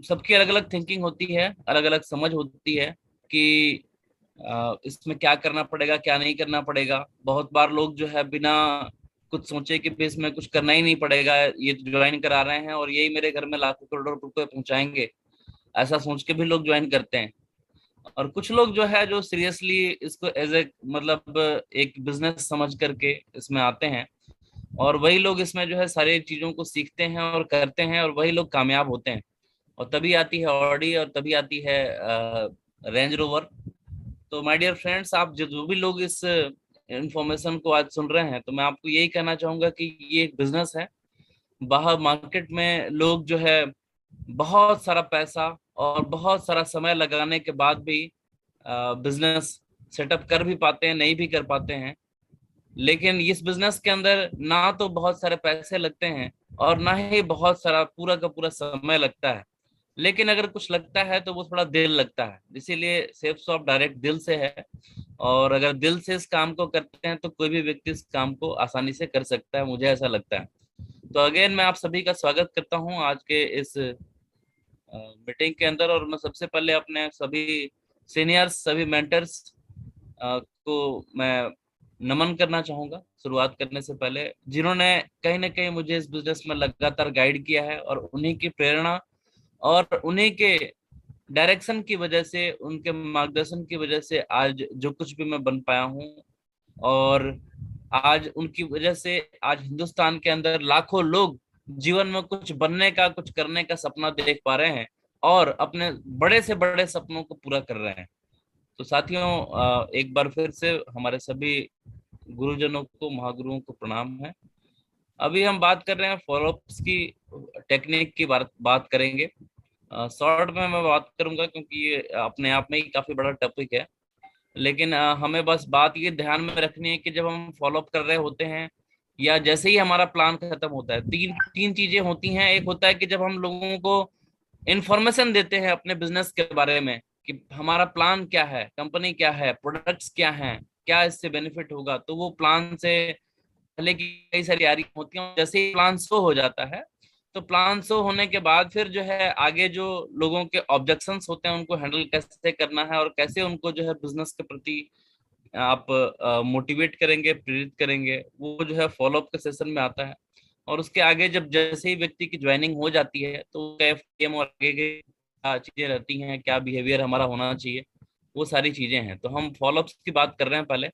सबकी अलग अलग थिंकिंग होती है, अलग अलग समझ होती है कि इसमें क्या करना पड़ेगा क्या नहीं करना पड़ेगा। बहुत बार लोग जो है बिना कुछ सोचे कि भी इसमें कुछ करना ही नहीं पड़ेगा, ये ज्वाइन करा रहे हैं और यही मेरे घर में लाखों करोड़ों रुपए पहुंचाएंगे, ऐसा सोच के भी लोग ज्वाइन करते हैं। और कुछ लोग जो है जो सीरियसली इसको एज ए मतलब एक बिजनेस समझ करके इसमें आते हैं, और वही लोग इसमें जो है सारी चीजों को सीखते हैं और करते हैं, और वही लोग कामयाब होते हैं। और तभी आती है ऑडी, और तभी आती है रेंज रोवर। तो माय डियर फ्रेंड्स, आप जो भी लोग इस इंफॉर्मेशन को आज सुन रहे हैं, तो मैं आपको यही कहना चाहूंगा कि ये एक बिजनेस है। बाहर मार्केट में लोग जो है बहुत सारा पैसा और बहुत सारा समय लगाने के बाद भी बिजनेस सेटअप कर भी पाते हैं, नहीं भी कर पाते हैं। लेकिन इस बिजनेस के अंदर ना तो बहुत सारे पैसे लगते हैं और ना ही बहुत सारा पूरा का पूरा समय लगता है। लेकिन अगर कुछ लगता है तो वो थोड़ा दिल लगता है, इसीलिए सेफ शॉप डायरेक्ट दिल से है। और अगर दिल से इस काम को करते हैं तो कोई भी व्यक्ति इस काम को आसानी से कर सकता है, मुझे ऐसा लगता है। तो अगेन मैं आप सभी का स्वागत करता हूं आज के इस मीटिंग के अंदर। और मैं सबसे पहले अपने सभी सीनियर्स, सभी मेंटर्स को मैं नमन करना चाहूंगा शुरुआत करने से पहले, जिन्होंने कहीं ना कहीं मुझे इस बिजनेस में लगातार गाइड किया है, और उन्हीं की प्रेरणा और उन्हीं के डायरेक्शन की वजह से, उनके मार्गदर्शन की वजह से आज जो कुछ भी मैं बन पाया हूँ। और आज उनकी वजह से आज हिंदुस्तान के अंदर लाखों लोग जीवन में कुछ बनने का, कुछ करने का सपना देख पा रहे हैं और अपने बड़े से बड़े सपनों को पूरा कर रहे हैं। तो साथियों, एक बार फिर से हमारे सभी गुरुजनों को, महागुरुओं को प्रणाम है। अभी हम बात कर रहे हैं फॉलोअप्स की टेक्निक की बात करेंगे। शॉर्ट में मैं बात करूंगा क्योंकि ये अपने आप में ही काफी बड़ा टॉपिक है। लेकिन हमें बस बात ये ध्यान में रखनी है कि जब हम फॉलोअप कर रहे होते हैं या जैसे ही हमारा प्लान खत्म होता है, तीन तीन चीजें होती हैं। एक होता है कि जब हम लोगों को इंफॉर्मेशन देते हैं अपने बिजनेस के बारे में कि हमारा प्लान क्या है, कंपनी क्या है, प्रोडक्ट्स क्या हैं, क्या इससे बेनिफिट होगा, तो वो प्लान से पहले की कई सारी तैयारी होती है। जैसे ही प्लान शो हो जाता है, तो प्लान शो होने के बाद फिर जो है आगे जो लोगों के ऑब्जेक्शंस होते हैं उनको हैंडल कैसे करना है और कैसे उनको जो है बिजनेस के प्रति आप मोटिवेट करेंगे, प्रेरित करेंगे, वो जो है फॉलोअप के सेशन में आता है। और उसके आगे जब जैसे ही व्यक्ति की ज्वाइनिंग हो जाती है तो एफएम और आगे के चीजें रहती हैं, क्या बिहेवियर हमारा होना चाहिए, वो सारी चीजें हैं। तो हम फॉलोअप्स की बात कर रहे हैं पहले।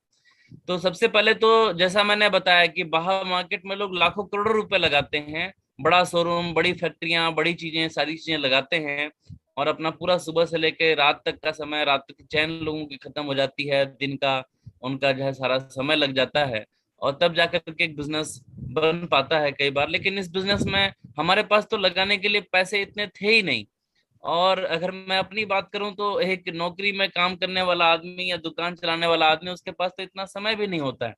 तो सबसे पहले तो जैसा मैंने बताया कि बाहर मार्केट में लोग लाखों करोड़ों रुपए लगाते हैं, बड़ा शोरूम, बड़ी फैक्ट्रियां, बड़ी चीजें, सारी चीजें लगाते हैं, और अपना पूरा सुबह से लेकर रात तक का समय, रात तक की चैन लोगों की खत्म हो जाती है, दिन का उनका जो है सारा समय लग जाता है, और तब जाकर के एक बिजनेस बन पाता है कई बार। लेकिन इस बिजनेस में हमारे पास तो लगाने के लिए पैसे इतने थे ही नहीं। और अगर मैं अपनी बात करूं तो एक नौकरी में काम करने वाला आदमी या दुकान चलाने वाला आदमी, उसके पास तो इतना समय भी नहीं होता है।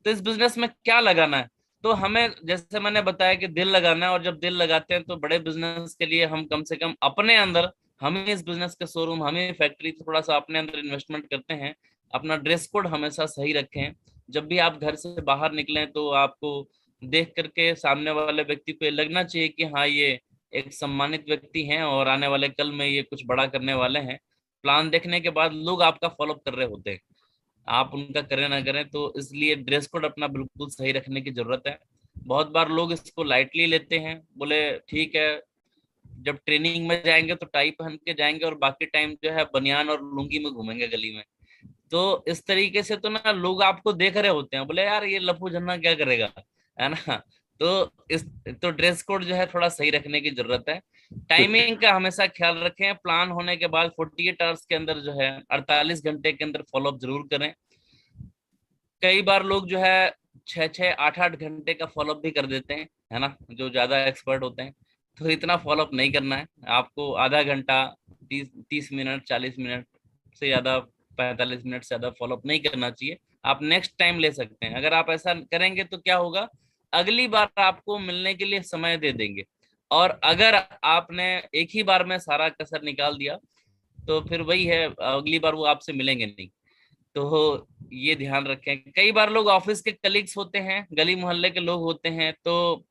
तो इस बिजनेस में क्या लगाना है? तो हमें, जैसे मैंने बताया कि दिल लगाना है, और जब दिल लगाते हैं तो बड़े बिजनेस के लिए हम कम से कम अपने अंदर, हम ही इस बिजनेस के शोरूम, हम ही फैक्ट्री, थोड़ा सा अपने अंदर इन्वेस्टमेंट करते हैं। अपना ड्रेस कोड हमेशा सही रखें। जब भी आप घर से बाहर निकलें तो आपको देख करके सामने वाले व्यक्ति को ये लगना चाहिए कि हाँ, ये एक सम्मानित व्यक्ति हैं और आने वाले कल में ये कुछ बड़ा करने वाले हैं। प्लान देखने के बाद लोग आपका फॉलोअप कर रहे होते हैं, आप उनका करें ना करें। तो इसलिए ड्रेस कोड अपना बिल्कुल सही रखने की जरूरत है। बहुत बार लोग इसको लाइटली लेते हैं, बोले ठीक है, जब ट्रेनिंग में जाएंगे तो टाई पहन के जाएंगे और बाकी टाइम जो है बनियान और लुंगी में घूमेंगे गली में। तो इस तरीके से तो ना लोग आपको देख रहे होते हैं, बोले यार ये लफू झन्ना क्या करेगा, है ना। तो इस तो ड्रेस कोड जो है थोड़ा सही रखने की जरूरत है। टाइमिंग का हमेशा ख्याल रखें। प्लान होने के बाद 48 आवर्स के अंदर जो है, 48 घंटे के अंदर फॉलोअप जरूर करें। कई बार लोग जो है 6-6 8-8 घंटे का फॉलोअप भी कर देते हैं, है ना, जो ज्यादा एक्सपर्ट होते हैं। तो इतना फॉलोअप नहीं करना है आपको। आधा घंटा, 30 30 मिनट, 40 मिनट से ज्यादा, 45 मिनट से ज्यादा फॉलोअप नहीं करना चाहिए। आप नेक्स्ट टाइम ले सकते हैं। अगर आप ऐसा करेंगे तो क्या होगा, अगली बार आपको मिलने के लिए समय दे देंगे। और अगर आपने एक ही बार में सारा कसर निकाल दिया तो फिर वही है, अगली बार वो आपसे मिलेंगे नहीं। तो ये ध्यान रखें। कई बार लोग ऑफिस के कलीग्स होते हैं, गली मोहल्ले के लोग होते हैं, तो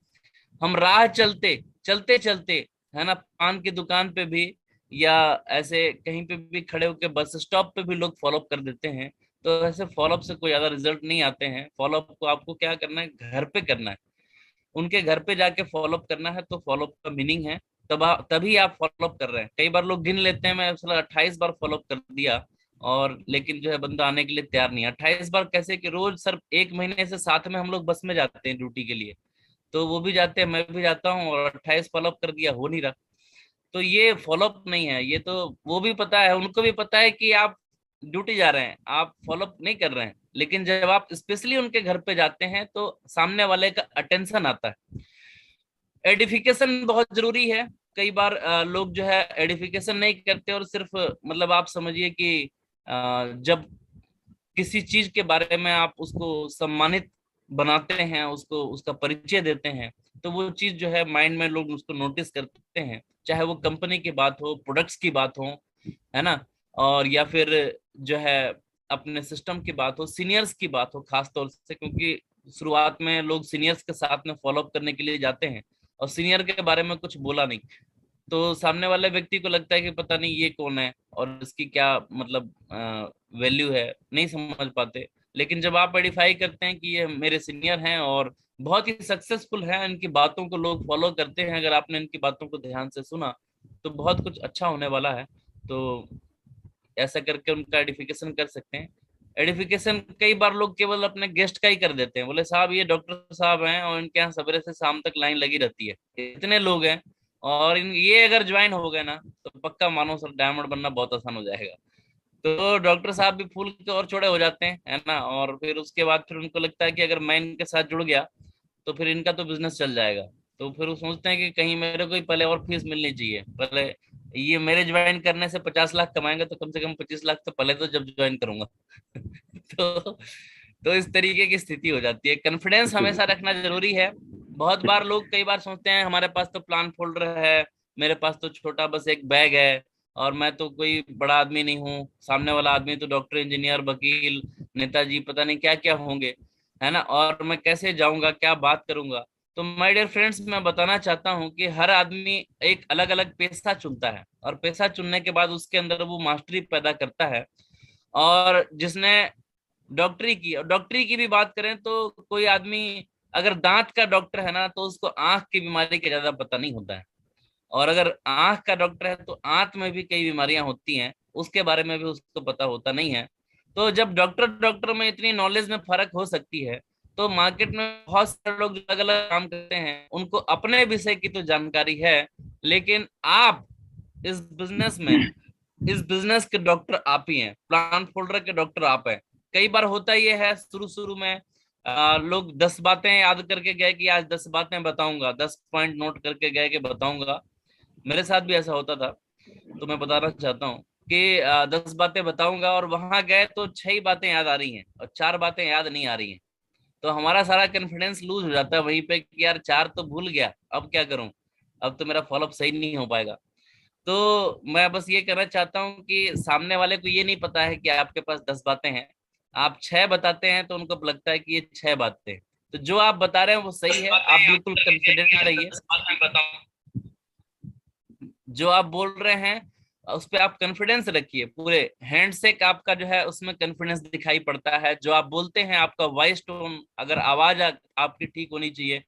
हम राह चलते चलते चलते है ना, पान की दुकान पे भी या ऐसे कहीं पे भी खड़े होकर बस स्टॉप पे भी लोग फॉलोअप कर देते हैं। तो ऐसे फॉलोअप से कोई ज्यादा रिजल्ट नहीं आते हैं। फॉलोअप को आपको क्या करना है, घर पे करना है, उनके घर पे जाके फॉलोअप करना है। तो फॉलोअप का मीनिंग है तभी आप फॉलोअप कर रहे हैं। कई बार लोग गिन लेते हैं, मैं 28 बार फॉलोअप कर दिया, और लेकिन जो है बंदा आने के लिए तैयार नहीं है। 28 बार कैसे कि रोज सर 1 महीने से साथ में हम लोग बस में जाते हैं ड्यूटी के लिए, तो वो भी जाते हैं, मैं भी जाता हूँ, और 28 फॉलोअप कर दिया, हो नहीं रहा। तो ये फॉलोअप नहीं है, ये तो वो भी पता है, उनको भी पता है कि आप ड्यूटी जा रहे हैं, आप फॉलोअप नहीं कर रहे हैं। लेकिन जब आप स्पेशली उनके घर पे जाते हैं तो सामने वाले का अटेंशन आता है। एडिफिकेशन बहुत जरूरी है। कई बार लोग जो है एडिफिकेशन नहीं करते, और सिर्फ मतलब आप समझिए कि जब किसी चीज के बारे में आप उसको सम्मानित बनाते हैं, उसको उसका परिचय देते हैं, तो वो चीज जो है माइंड में लोग उसको नोटिस करते हैं। चाहे वो कंपनी की बात हो, प्रोडक्ट्स की बात हो, है ना, और या फिर जो है अपने सिस्टम की बात हो, सीनियर्स की बात हो खास तौर से, क्योंकि शुरुआत में लोग सीनियर्स के साथ में फॉलोअप करने के लिए जाते हैं, और सीनियर के बारे में कुछ बोला नहीं, तो सामने वाले व्यक्ति को लगता है कि पता नहीं ये कौन है और इसकी क्या मतलब वैल्यू है, नहीं समझ पाते। लेकिन जब आप आइडेंटिफाई करते हैं कि ये मेरे सीनियर हैं और बहुत ही सक्सेसफुल हैं, इनकी बातों को लोग फॉलो करते हैं, अगर आपने इनकी बातों को ध्यान से सुना तो बहुत कुछ अच्छा होने वाला है। तो ऐसा करके उनका आइडेंटिफिकेशन कर सकते हैं। आइडेंटिफिकेशन कई बार लोग केवल अपने गेस्ट का ही कर देते हैं, बोले साहब ये डॉक्टर साहब हैं और इनके यहाँ सवेरे से शाम तक लाइन लगी रहती है, इतने लोग हैं, और ये अगर ज्वाइन हो गए ना तो पक्का मानो सर डायमंड बनना बहुत आसान हो जाएगा। तो डॉक्टर साहब भी फूल के और चौड़े हो जाते हैं, है ना, और फिर उसके बाद फिर उनको लगता है कि अगर मैं इनके साथ जुड़ गया तो फिर इनका तो बिजनेस चल जाएगा। तो फिर वो सोचते हैं कि कहीं मेरे को ही पहले और फीस मिलनी चाहिए, पहले ये मेरे ज्वाइन करने से 50 लाख कमाएंगे तो कम से कम 25 लाख तो पहले तो जब ज्वाइन करूंगा। तो तो इस तरीके की स्थिति हो जाती है। कॉन्फिडेंस हमेशा रखना जरूरी है। बहुत बार लोग कई बार सोचते हैं हमारे पास तो प्लान फोल्डर है, मेरे पास तो छोटा बस एक बैग है, और मैं तो कोई बड़ा आदमी नहीं हूँ, सामने वाला आदमी तो डॉक्टर, इंजीनियर, वकील, नेताजी, पता नहीं क्या क्या होंगे, है ना, और मैं कैसे जाऊंगा, क्या बात करूंगा। तो माय डियर फ्रेंड्स, मैं बताना चाहता हूँ कि हर आदमी एक अलग अलग पेशा चुनता है, और पेशा चुनने के बाद उसके अंदर वो मास्टरी पैदा करता है। और जिसने डॉक्टरी की भी बात करें तो कोई आदमी अगर दांत का डॉक्टर है ना तो उसको आंख की बीमारी का ज्यादा पता नहीं होता है, और अगर आंख का डॉक्टर है तो आंख में भी कई बीमारियां होती हैं, उसके बारे में भी उसको पता होता नहीं है। तो जब डॉक्टर डॉक्टर में इतनी नॉलेज में फर्क हो सकती है, तो मार्केट में बहुत सारे लोग अलग अलग काम करते हैं, उनको अपने विषय की तो जानकारी है, लेकिन आप इस बिजनेस में, इस बिजनेस के डॉक्टर आप ही हैं, प्लान फोल्डर के डॉक्टर आप हैं। कई बार होता ये है शुरू शुरू में लोग 10 बातें याद करके गए कि आज 10 बातें बताऊंगा, 10 पॉइंट नोट करके गए कि बताऊंगा। मेरे साथ भी ऐसा होता था। तो मैं बताना चाहता हूँ कि 10 बातें बताऊंगा, और वहां गए तो 6 ही बातें याद आ रही हैं और 4 बातें याद नहीं आ रही हैं। तो हमारा सारा कॉन्फिडेंस लूज हो जाता है वहीं पे कि यार 4 तो भूल गया, अब क्या करूं, अब तो मेरा फॉलोअप सही नहीं हो पाएगा। तो मैं बस ये कहना चाहता हूँ कि सामने वाले को ये नहीं पता है कि आपके पास 10 बातें हैं, आप 6 बताते हैं तो उनको लगता है कि ये 6 बातें। तो जो आप बता रहे हैं वो सही है, आप बिल्कुल कॉन्फिडेंट रहिए। जो आप बोल रहे हैं उस पर आप कॉन्फिडेंस रखिए, पूरे हैंडशेक आपका जो है उसमें कॉन्फिडेंस दिखाई पड़ता है। जो आप बोलते हैं आपका वॉइस टोन, अगर आवाज आपकी ठीक होनी चाहिए,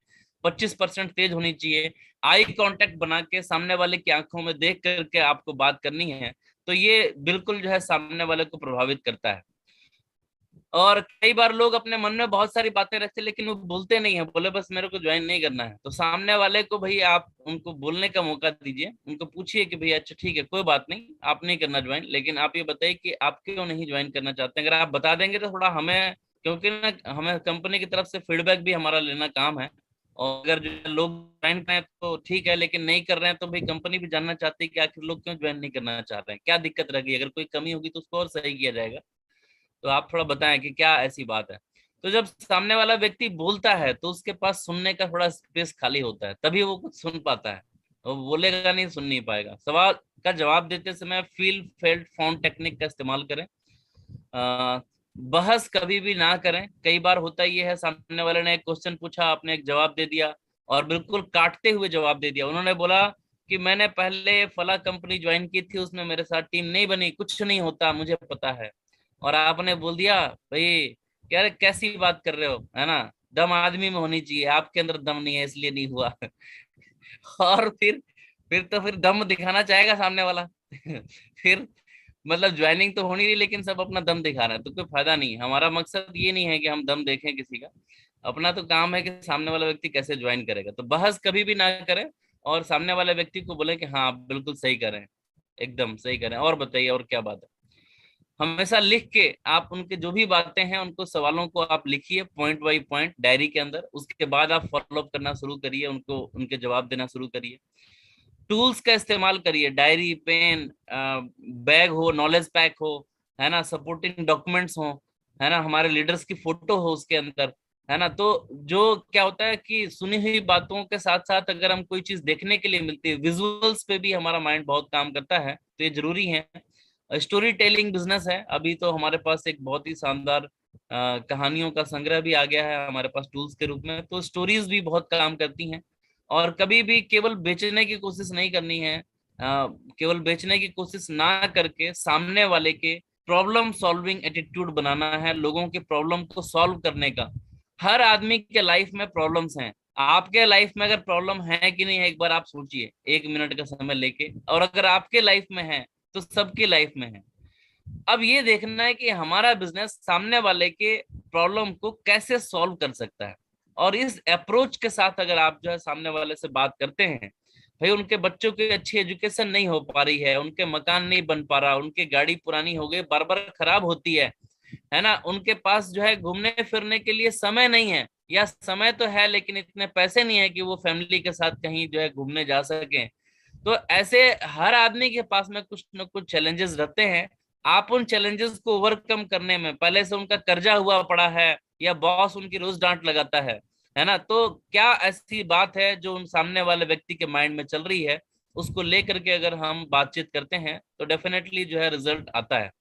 25% तेज होनी चाहिए, आई कांटेक्ट बना के सामने वाले की आंखों में देख करके आपको बात करनी है, तो ये बिल्कुल जो है सामने वाले को प्रभावित करता है। और कई बार लोग अपने मन में बहुत सारी बातें रखते हैं लेकिन वो बोलते नहीं है, बोले बस मेरे को ज्वाइन नहीं करना है। तो सामने वाले को भाई आप उनको बोलने का मौका दीजिए, उनको पूछिए कि भैया अच्छा ठीक है कोई बात नहीं, आप नहीं करना ज्वाइन, लेकिन आप ये बताइए कि आप क्यों नहीं ज्वाइन करना चाहते हैं। अगर आप बता देंगे तो थोड़ा हमें, क्योंकि ना हमें कंपनी की तरफ से फीडबैक भी हमारा लेना काम है। और अगर जो लोग ज्वाइन करें तो ठीक है, लेकिन नहीं कर रहे हैं तो भाई कंपनी भी जानना चाहती है कि आखिर लोग क्यों ज्वाइन नहीं करना चाह रहे हैं, क्या दिक्कत रह गई, अगर कोई कमी होगी तो उसको और सही किया जाएगा। तो आप थोड़ा बताएं कि क्या ऐसी बात है। तो जब सामने वाला व्यक्ति बोलता है तो उसके पास सुनने का थोड़ा स्पेस खाली होता है, तभी वो कुछ सुन पाता है। वो बोलेगा नहीं, सुन नहीं पाएगा। सवाल का जवाब देते समय फील फेल्ट फाउंड टेक्निक का इस्तेमाल करें। अ, बहस कभी भी ना करें। कई बार होता ये है, सामने वाले ने एक क्वेश्चन पूछा, आपने एक जवाब दे दिया और बिल्कुल काटते हुए जवाब दे दिया। उन्होंने बोला कि मैंने पहले फला कंपनी ज्वाइन की थी, उसमें मेरे साथ टीम नहीं बनी, कुछ नहीं होता, मुझे पता है। और आपने बोल दिया भाई, क्या कैसी बात कर रहे हो, है ना, दम आदमी में होनी चाहिए, आपके अंदर दम नहीं है इसलिए नहीं हुआ। और फिर दम दिखाना चाहेगा सामने वाला। फिर मतलब ज्वाइनिंग तो होनी नहीं, लेकिन सब अपना दम दिखा रहे हैं, तो कोई फायदा नहीं। हमारा मकसद ये नहीं है कि हम दम देखें किसी का, अपना तो काम है कि सामने वाला व्यक्ति कैसे ज्वाइन करेगा। तो बहस कभी भी ना करें, और सामने वाले व्यक्ति को बोले कि हाँ आप बिल्कुल सही करें, एकदम सही करें, और बताइए और क्या बात है। हमेशा लिख के आप उनके जो भी बातें हैं, उनको सवालों को आप लिखिए पॉइंट बाई पॉइंट डायरी के अंदर, उसके बाद आप फॉलो अप करना शुरू करिए, उनको उनके जवाब देना शुरू करिए। टूल्स का इस्तेमाल करिए, डायरी, पेन, बैग हो, नॉलेज पैक हो, है ना, सपोर्टिंग डॉक्यूमेंट्स हो, है ना, हमारे लीडर्स की फोटो हो उसके अंदर, है ना। तो जो क्या होता है कि सुनी हुई बातों के साथ साथ अगर हम कोई चीज देखने के लिए मिलती है, विजुअल्स पे भी हमारा माइंड बहुत काम करता है, तो ये जरूरी है। स्टोरी टेलिंग बिजनेस है, अभी तो हमारे पास एक बहुत ही शानदार कहानियों का संग्रह भी आ गया है हमारे पास टूल्स के रूप में, तो स्टोरीज भी बहुत काम करती हैं। और कभी भी केवल बेचने की कोशिश नहीं करनी है, केवल बेचने की कोशिश ना करके सामने वाले के प्रॉब्लम सॉल्विंग एटीट्यूड बनाना है, लोगों के प्रॉब्लम को सॉल्व करने का। हर आदमी के लाइफ में प्रॉब्लम्स हैं, आपके लाइफ में अगर प्रॉब्लम है कि नहीं है, एक बार आप सोचिए 1 मिनट का समय लेके, और अगर आपके लाइफ में है तो सबकी लाइफ में है। अब ये देखना है कि हमारा बिजनेस सामने वाले के प्रॉब्लम को कैसे सॉल्व कर सकता है। और इस अप्रोच के साथ अगर आप जो है सामने वाले से बात करते हैं, भाई उनके बच्चों की अच्छी एजुकेशन नहीं हो पा रही है, उनके मकान नहीं बन पा रहा, उनकी गाड़ी पुरानी हो गई, बार बार खराब होती है ना, उनके पास जो है घूमने फिरने के लिए समय नहीं है, या समय तो है लेकिन इतने पैसे नहीं है कि वो फैमिली के साथ कहीं जो है घूमने जा सके। तो ऐसे हर आदमी के पास में कुछ न कुछ चैलेंजेस रहते हैं। आप उन चैलेंजेस को ओवरकम करने में, पहले से उनका कर्जा हुआ पड़ा है, या बॉस उनकी रोज डांट लगाता है ना, तो क्या ऐसी बात है जो उन सामने वाले व्यक्ति के माइंड में चल रही है, उसको लेकर के अगर हम बातचीत करते हैं तो डेफिनेटली जो है रिजल्ट आता है।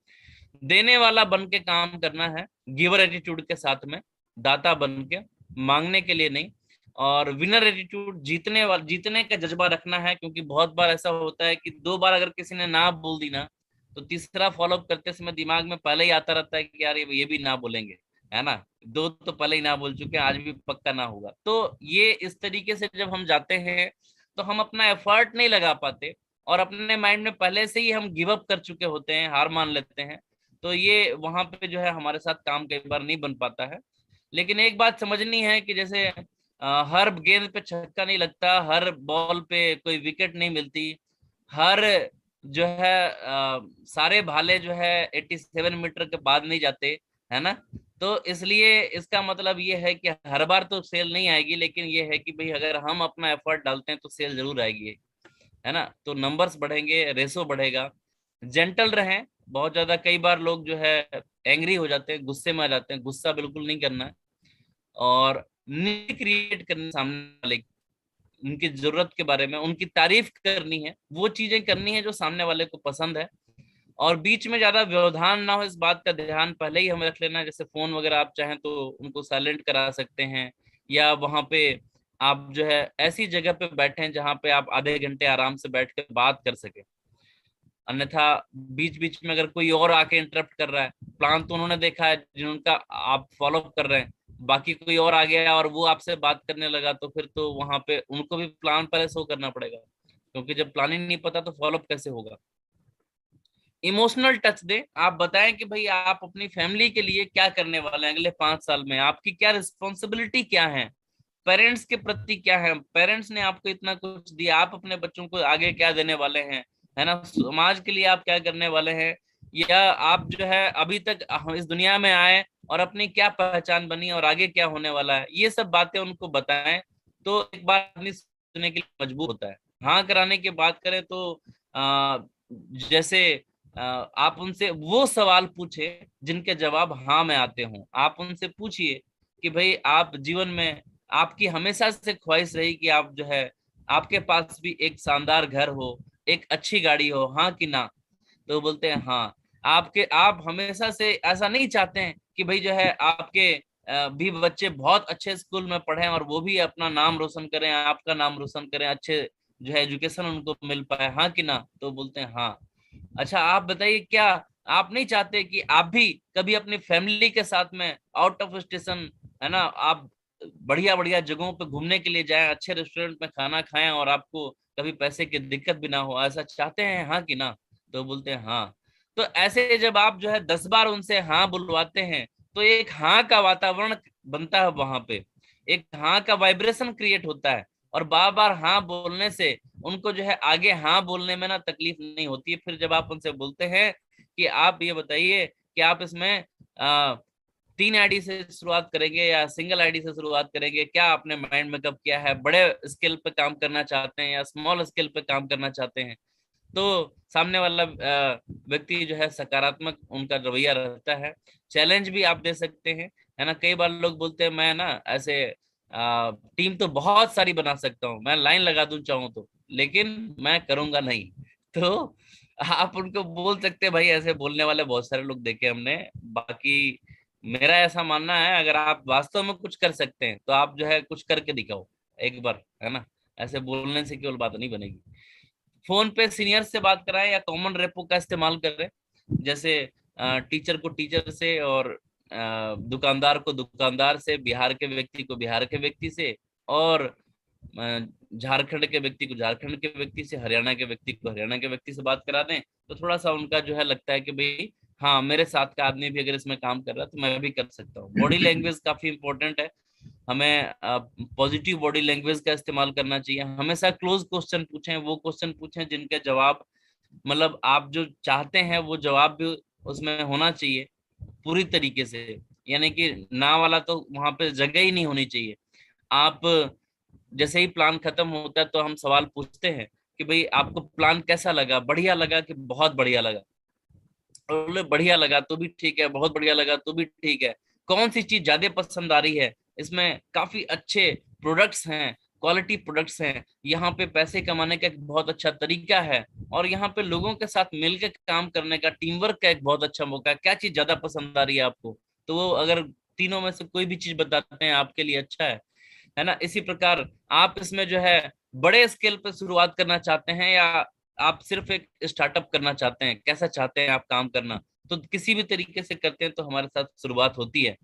देने वाला बन के काम करना है, गिवर एटीट्यूड के साथ में, दाता बन के, मांगने के लिए नहीं। और विनर एटीट्यूड, जीतने का जज्बा रखना है, क्योंकि बहुत बार ऐसा होता है कि 2 बार अगर किसी ने ना बोल दी ना, तो तीसरा फॉलो अप करते समय दिमाग में पहले ही आता रहता है कि यार ये भी ना बोलेंगे, है ना, दो तो पहले ही ना बोल चुके हैं, आज भी पक्का ना होगा। तो ये इस तरीके से जब हम जाते हैं तो हम अपना एफर्ट नहीं लगा पाते, और अपने माइंड में पहले से ही हम गिव अप कर चुके होते हैं, हार मान लेते हैं। तो ये वहां पे जो है हमारे साथ काम कई बार नहीं बन पाता है। लेकिन एक बात समझनी है कि जैसे हर गेंद पे छक्का नहीं लगता, हर बॉल पे कोई विकेट नहीं मिलती, हर जो है सारे भाले जो है 87 मीटर के बाद नहीं जाते, है ना। तो इसलिए इसका मतलब ये है कि हर बार तो सेल नहीं आएगी, लेकिन ये है कि भाई अगर हम अपना एफर्ट डालते हैं तो सेल जरूर आएगी, है ना। तो नंबर्स बढ़ेंगे, रेशो बढ़ेगा। जेंटल रहें, बहुत ज्यादा कई बार लोग जो है एंग्री हो जाते हैं, गुस्से में आ जाते हैं, गुस्सा बिल्कुल नहीं करना है। और क्रिएट करनी सामने वाले की, उनकी जरूरत के बारे में उनकी तारीफ करनी है, वो चीजें करनी है जो सामने वाले को पसंद है। और बीच में ज्यादा व्यवधान ना हो, इस बात का ध्यान पहले ही हमें रख लेना है। जैसे फोन वगैरह आप चाहें तो उनको साइलेंट करा सकते हैं, या वहां पे आप जो है ऐसी जगह पे बैठें जहां पे आप आधे घंटे आराम से बैठ के बात कर सके। अन्यथा बीच बीच में अगर कोई और आके इंटरप्ट कर रहा है, प्लान तो उन्होंने देखा है जिनका आप फॉलो कर रहे हैं, बाकी कोई और आ गया और वो आपसे बात करने लगा, तो फिर तो वहां पे उनको भी प्लान पहले शो करना पड़ेगा, क्योंकि जब प्लानिंग नहीं पता तो फॉलोअप कैसे होगा। इमोशनल टच दे, आप बताएं कि भाई आप अपनी फैमिली के लिए क्या करने वाले हैं अगले 5 साल में, आपकी क्या रिस्पॉन्सिबिलिटी क्या है, पेरेंट्स के प्रति क्या है, पेरेंट्स ने आपको इतना कुछ दिया, आप अपने बच्चों को आगे क्या देने वाले हैं, है ना, समाज के लिए आप क्या करने वाले हैं, या आप जो है अभी तक हम इस दुनिया में आए और अपनी क्या पहचान बनी और आगे क्या होने वाला है, ये सब बातें उनको बताएं। तो एक बार आदमी सुनने के लिए मजबूर होता है। हाँ कराने की बात करें तो जैसे आप उनसे वो सवाल पूछे जिनके जवाब हाँ में आते हों। आप उनसे पूछिए कि भाई आप जीवन में, आपकी हमेशा से ख्वाहिश रही कि आप जो है आपके पास भी एक शानदार घर हो, एक अच्छी गाड़ी हो, हाँ कि ना। तो वो बोलते हैं हाँ। आप हमेशा से ऐसा नहीं चाहते हैं कि भाई जो है आपके भी बच्चे बहुत अच्छे स्कूल में पढ़ें और वो भी अपना नाम रोशन करें, आपका नाम रोशन करें, अच्छे जो है एजुकेशन उनको मिल पाए, हाँ कि ना? तो बोलते हैं हाँ। अच्छा आप बताइए, क्या आप नहीं चाहते कि आप भी कभी अपनी फैमिली के साथ में आउट ऑफ स्टेशन, है ना, आप बढ़िया बढ़िया जगहों पे घूमने के लिए जाएं, अच्छे रेस्टोरेंट में खाना खाएं और आपको कभी पैसे की दिक्कत भी ना हो, ऐसा चाहते हैं, हाँ कि ना? तो बोलते हैं हाँ। तो ऐसे जब आप जो है 10 बार उनसे हाँ बुलवाते हैं, तो एक हाँ का वातावरण बनता है वहां पे, एक हाँ का वाइब्रेशन क्रिएट होता है। और बार बार हाँ बोलने से उनको जो है आगे हाँ बोलने में ना तकलीफ नहीं होती है। फिर जब आप उनसे बोलते हैं कि आप ये बताइए कि आप इसमें 3 आईडी से शुरुआत करेंगे या सिंगल आईडी से शुरुआत करेंगे, क्या आपने माइंड में कब किया है, बड़े स्केल पे काम करना चाहते हैं या स्मॉल स्केल पे काम करना चाहते हैं? तो सामने वाला व्यक्ति जो है सकारात्मक उनका रवैया रहता है। चैलेंज भी आप दे सकते हैं, है ना। कई बार लोग बोलते हैं मैं ना ऐसे टीम तो बहुत सारी बना सकता हूँ, मैं लाइन लगा दूं चाहूँ तो, लेकिन मैं करूंगा नहीं। तो आप उनको बोल सकते हैं भाई, ऐसे बोलने वाले बहुत सारे लोग देखे हमने। बाकी मेरा ऐसा मानना है, अगर आप वास्तव में कुछ कर सकते हैं तो आप जो है कुछ करके दिखाओ एक बार, है ना। ऐसे बोलने से केवल बात नहीं बनेगी। फोन पे सीनियर से बात कराएं या कॉमन रेपो का इस्तेमाल करें। जैसे टीचर को टीचर से और दुकानदार को दुकानदार से, बिहार के व्यक्ति को बिहार के व्यक्ति से, और झारखंड के व्यक्ति को झारखंड के व्यक्ति से, हरियाणा के व्यक्ति को हरियाणा के व्यक्ति से बात करा दें, तो थोड़ा सा उनका जो है लगता है कि भाई हाँ, मेरे साथ का आदमी भी अगर इसमें काम कर रहा है तो मैं भी कर सकता हूँ। बॉडी लैंग्वेज काफी इंपॉर्टेंट है। हमें पॉजिटिव बॉडी लैंग्वेज का इस्तेमाल करना चाहिए। हमेशा क्लोज क्वेश्चन पूछें, वो क्वेश्चन पूछें जिनके जवाब, मतलब आप जो चाहते हैं वो जवाब भी उसमें होना चाहिए पूरी तरीके से। यानी कि ना वाला तो वहां पे जगह ही नहीं होनी चाहिए। आप जैसे ही प्लान खत्म होता है तो हम सवाल पूछते हैं कि भाई आपको प्लान कैसा लगा, बढ़िया लगा कि बहुत बढ़िया लगा? और बोले बढ़िया लगा तो भी ठीक है, बहुत बढ़िया लगा तो भी ठीक है। कौन सी चीज ज्यादा पसंद आ रही है? इसमें काफी अच्छे प्रोडक्ट्स हैं, क्वालिटी प्रोडक्ट्स हैं, यहाँ पे पैसे कमाने का एक बहुत अच्छा तरीका है, और यहाँ पे लोगों के साथ मिलकर काम करने का, टीम वर्क का एक बहुत अच्छा मौका है। क्या चीज ज्यादा पसंद आ रही है आपको? तो वो अगर तीनों में से कोई भी चीज बताते हैं आपके लिए अच्छा है ना। इसी प्रकार आप इसमें जो है बड़े स्केल पर शुरुआत करना चाहते हैं या आप सिर्फ एक स्टार्टअप करना चाहते हैं, कैसा चाहते हैं आप काम करना? तो किसी भी तरीके से करते हैं तो हमारे साथ शुरुआत होती है।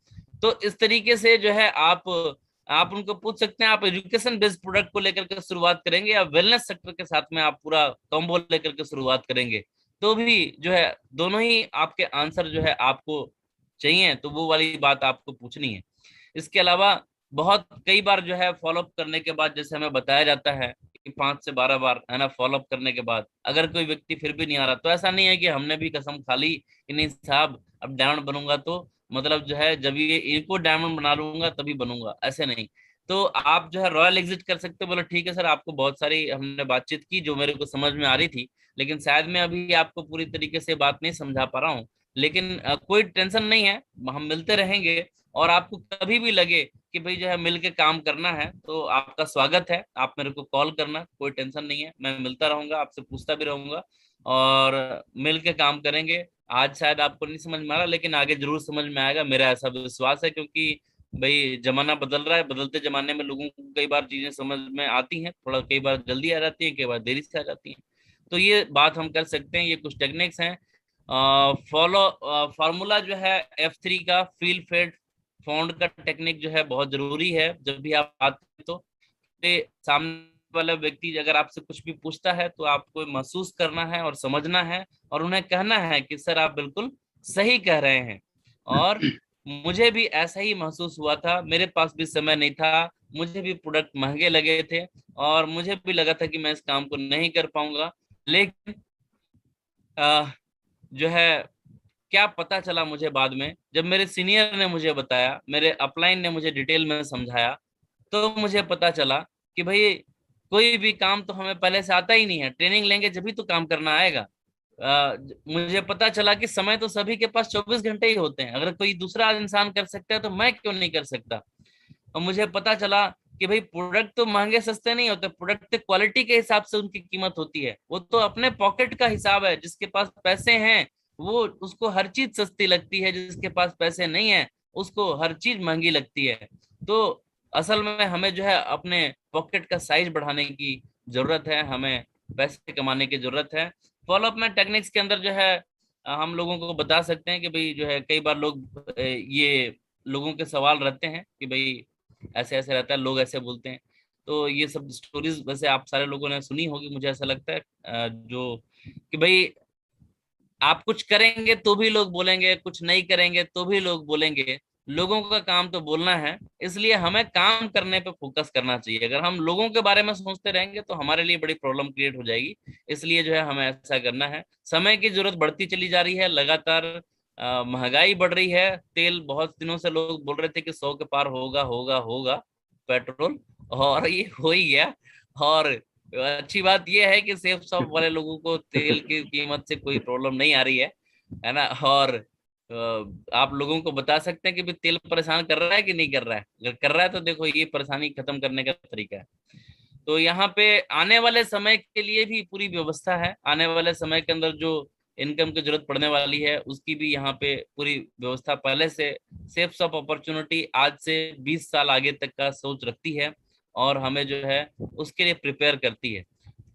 तो इस तरीके से जो है आप उनको पूछ सकते हैं, आप एजुकेशन बेस्ड प्रोडक्ट को लेकर के शुरुआत करेंगे या वेलनेस सेक्टर के साथ में आप पूरा कॉम्बो लेकर के शुरुआत करेंगे? तो भी जो है दोनों ही आपके आंसर जो है आपको चाहिए, तो वो वाली बात आपको पूछनी है। इसके अलावा बहुत कई बार जो है फॉलोअप करने के बाद, जैसे हमें बताया जाता है कि 5 से 12 बार, है ना, फॉलोअप करने के बाद अगर कोई व्यक्ति फिर भी नहीं आ रहा, तो ऐसा नहीं है कि हमने भी कसम खा ली कि नहीं साहब अब डायमंड बनूंगा तो मतलब जो है जब ये इनको डायमंड बना लूंगा तभी बनूंगा, ऐसे नहीं। तो आप जो है रॉयल एग्जिट कर सकते हो, बोलो ठीक है सर, आपको बहुत सारी हमने बातचीत की जो मेरे को समझ में आ रही थी, लेकिन शायद मैं अभी आपको पूरी तरीके से बात नहीं समझा पा रहा हूँ, लेकिन कोई टेंशन नहीं है, हम मिलते रहेंगे। और आपको कभी भी लगे कि भाई जो है मिल के काम करना है तो आपका स्वागत है, आप मेरे को कॉल करना, कोई टेंशन नहीं है, मैं मिलता रहूंगा, आपसे पूछता भी रहूंगा, और मिल के काम करेंगे। आज शायद आपको नहीं समझ में आ रहा, लेकिन आगे जरूर समझ में आएगा, मेरा ऐसा विश्वास है, क्योंकि भाई जमाना बदल रहा है, बदलते जमाने में लोगों को कई बार चीजें समझ में आती हैं, थोड़ा कई बार जल्दी आ जाती हैं, कई बार देरी से आ जाती हैं। तो ये बात हम कर सकते हैं, ये कुछ टेक्निक्स हैं। फॉलो फार्मूला जो है F3 का, फील फेड फाउंड का टेक्निक जो है बहुत जरूरी है। जब भी आप आते हैं तो सामने वाला व्यक्ति अगर आपसे कुछ भी पूछता है तो आपको महसूस करना है और समझना है, और उन्हें कहना है कि सर आप बिल्कुल सही कह रहे हैं, और मुझे भी ऐसा ही महसूस हुआ था, मेरे पास भी समय नहीं था, मुझे भी प्रोडक्ट महंगे लगे थे, और मुझे भी लगा था कि मैं इस काम को नहीं कर पाऊंगा, लेकिन जो है क्या पता चला मुझे बाद में, जब मेरे सीनियर ने मुझे बताया, मेरे अपलाइन ने मुझे डिटेल में समझाया, तो मुझे पता चला कि भाई कोई भी काम तो हमें पहले से आता ही नहीं है, ट्रेनिंग लेंगे जब भी तो काम करना आएगा। मुझे पता चला कि समय तो सभी के पास 24 घंटे ही होते हैं, अगर कोई दूसरा इंसान कर सकता है तो मैं क्यों नहीं कर सकता। और मुझे पता चला कि भाई प्रोडक्ट तो महंगे सस्ते नहीं होते, प्रोडक्ट के क्वालिटी के हिसाब से उनकी कीमत होती है, वो तो अपने पॉकेट का हिसाब है, जिसके पास पैसे हैं वो उसको हर चीज सस्ती लगती है, जिसके पास पैसे नहीं है उसको हर चीज महंगी लगती है। तो असल में हमें जो है अपने पॉकेट का साइज बढ़ाने की जरूरत है, हमें पैसे कमाने की जरूरत है। फॉलोअप में टेक्निक्स के अंदर जो है हम लोगों को बता सकते हैं कि भाई जो है कई बार लोग ये लोगों के सवाल रहते हैं कि भाई ऐसे ऐसे रहता है, लोग ऐसे बोलते हैं। तो ये सब स्टोरीज वैसे आप सारे लोगों ने सुनी होगी, मुझे ऐसा लगता है जो कि भाई आप कुछ करेंगे तो भी लोग बोलेंगे, कुछ नहीं करेंगे तो भी लोग बोलेंगे। लोगों का काम तो बोलना है, इसलिए हमें काम करने पे फोकस करना चाहिए। अगर हम लोगों के बारे में सोचते रहेंगे तो हमारे लिए बड़ी प्रॉब्लम क्रिएट हो जाएगी। इसलिए जो है हमें ऐसा करना है। समय की जरूरत बढ़ती चली जा रही है लगातार, महंगाई बढ़ रही है। तेल बहुत दिनों से लोग बोल रहे थे कि 100 के पार होगा होगा होगा पेट्रोल, और ये हो ही गया। और अच्छी बात यह है कि सेफ शॉप वाले लोगों को तेल की कीमत से कोई प्रॉब्लम नहीं आ रही है ना। और आप लोगों को बता सकते हैं कि भी तेल परेशान कर रहा है कि नहीं कर रहा है। अगर कर रहा है तो देखो ये परेशानी खत्म करने का तरीका है। तो यहाँ पे आने वाले समय के लिए भी पूरी व्यवस्था है। आने वाले समय के अंदर जो इनकम की जरूरत पड़ने वाली है उसकी भी यहाँ पे पूरी व्यवस्था पहले से सेफ शॉप अपॉर्चुनिटी आज से 20 साल आगे तक का सोच रखती है, और हमें जो है उसके लिए प्रिपेयर करती है।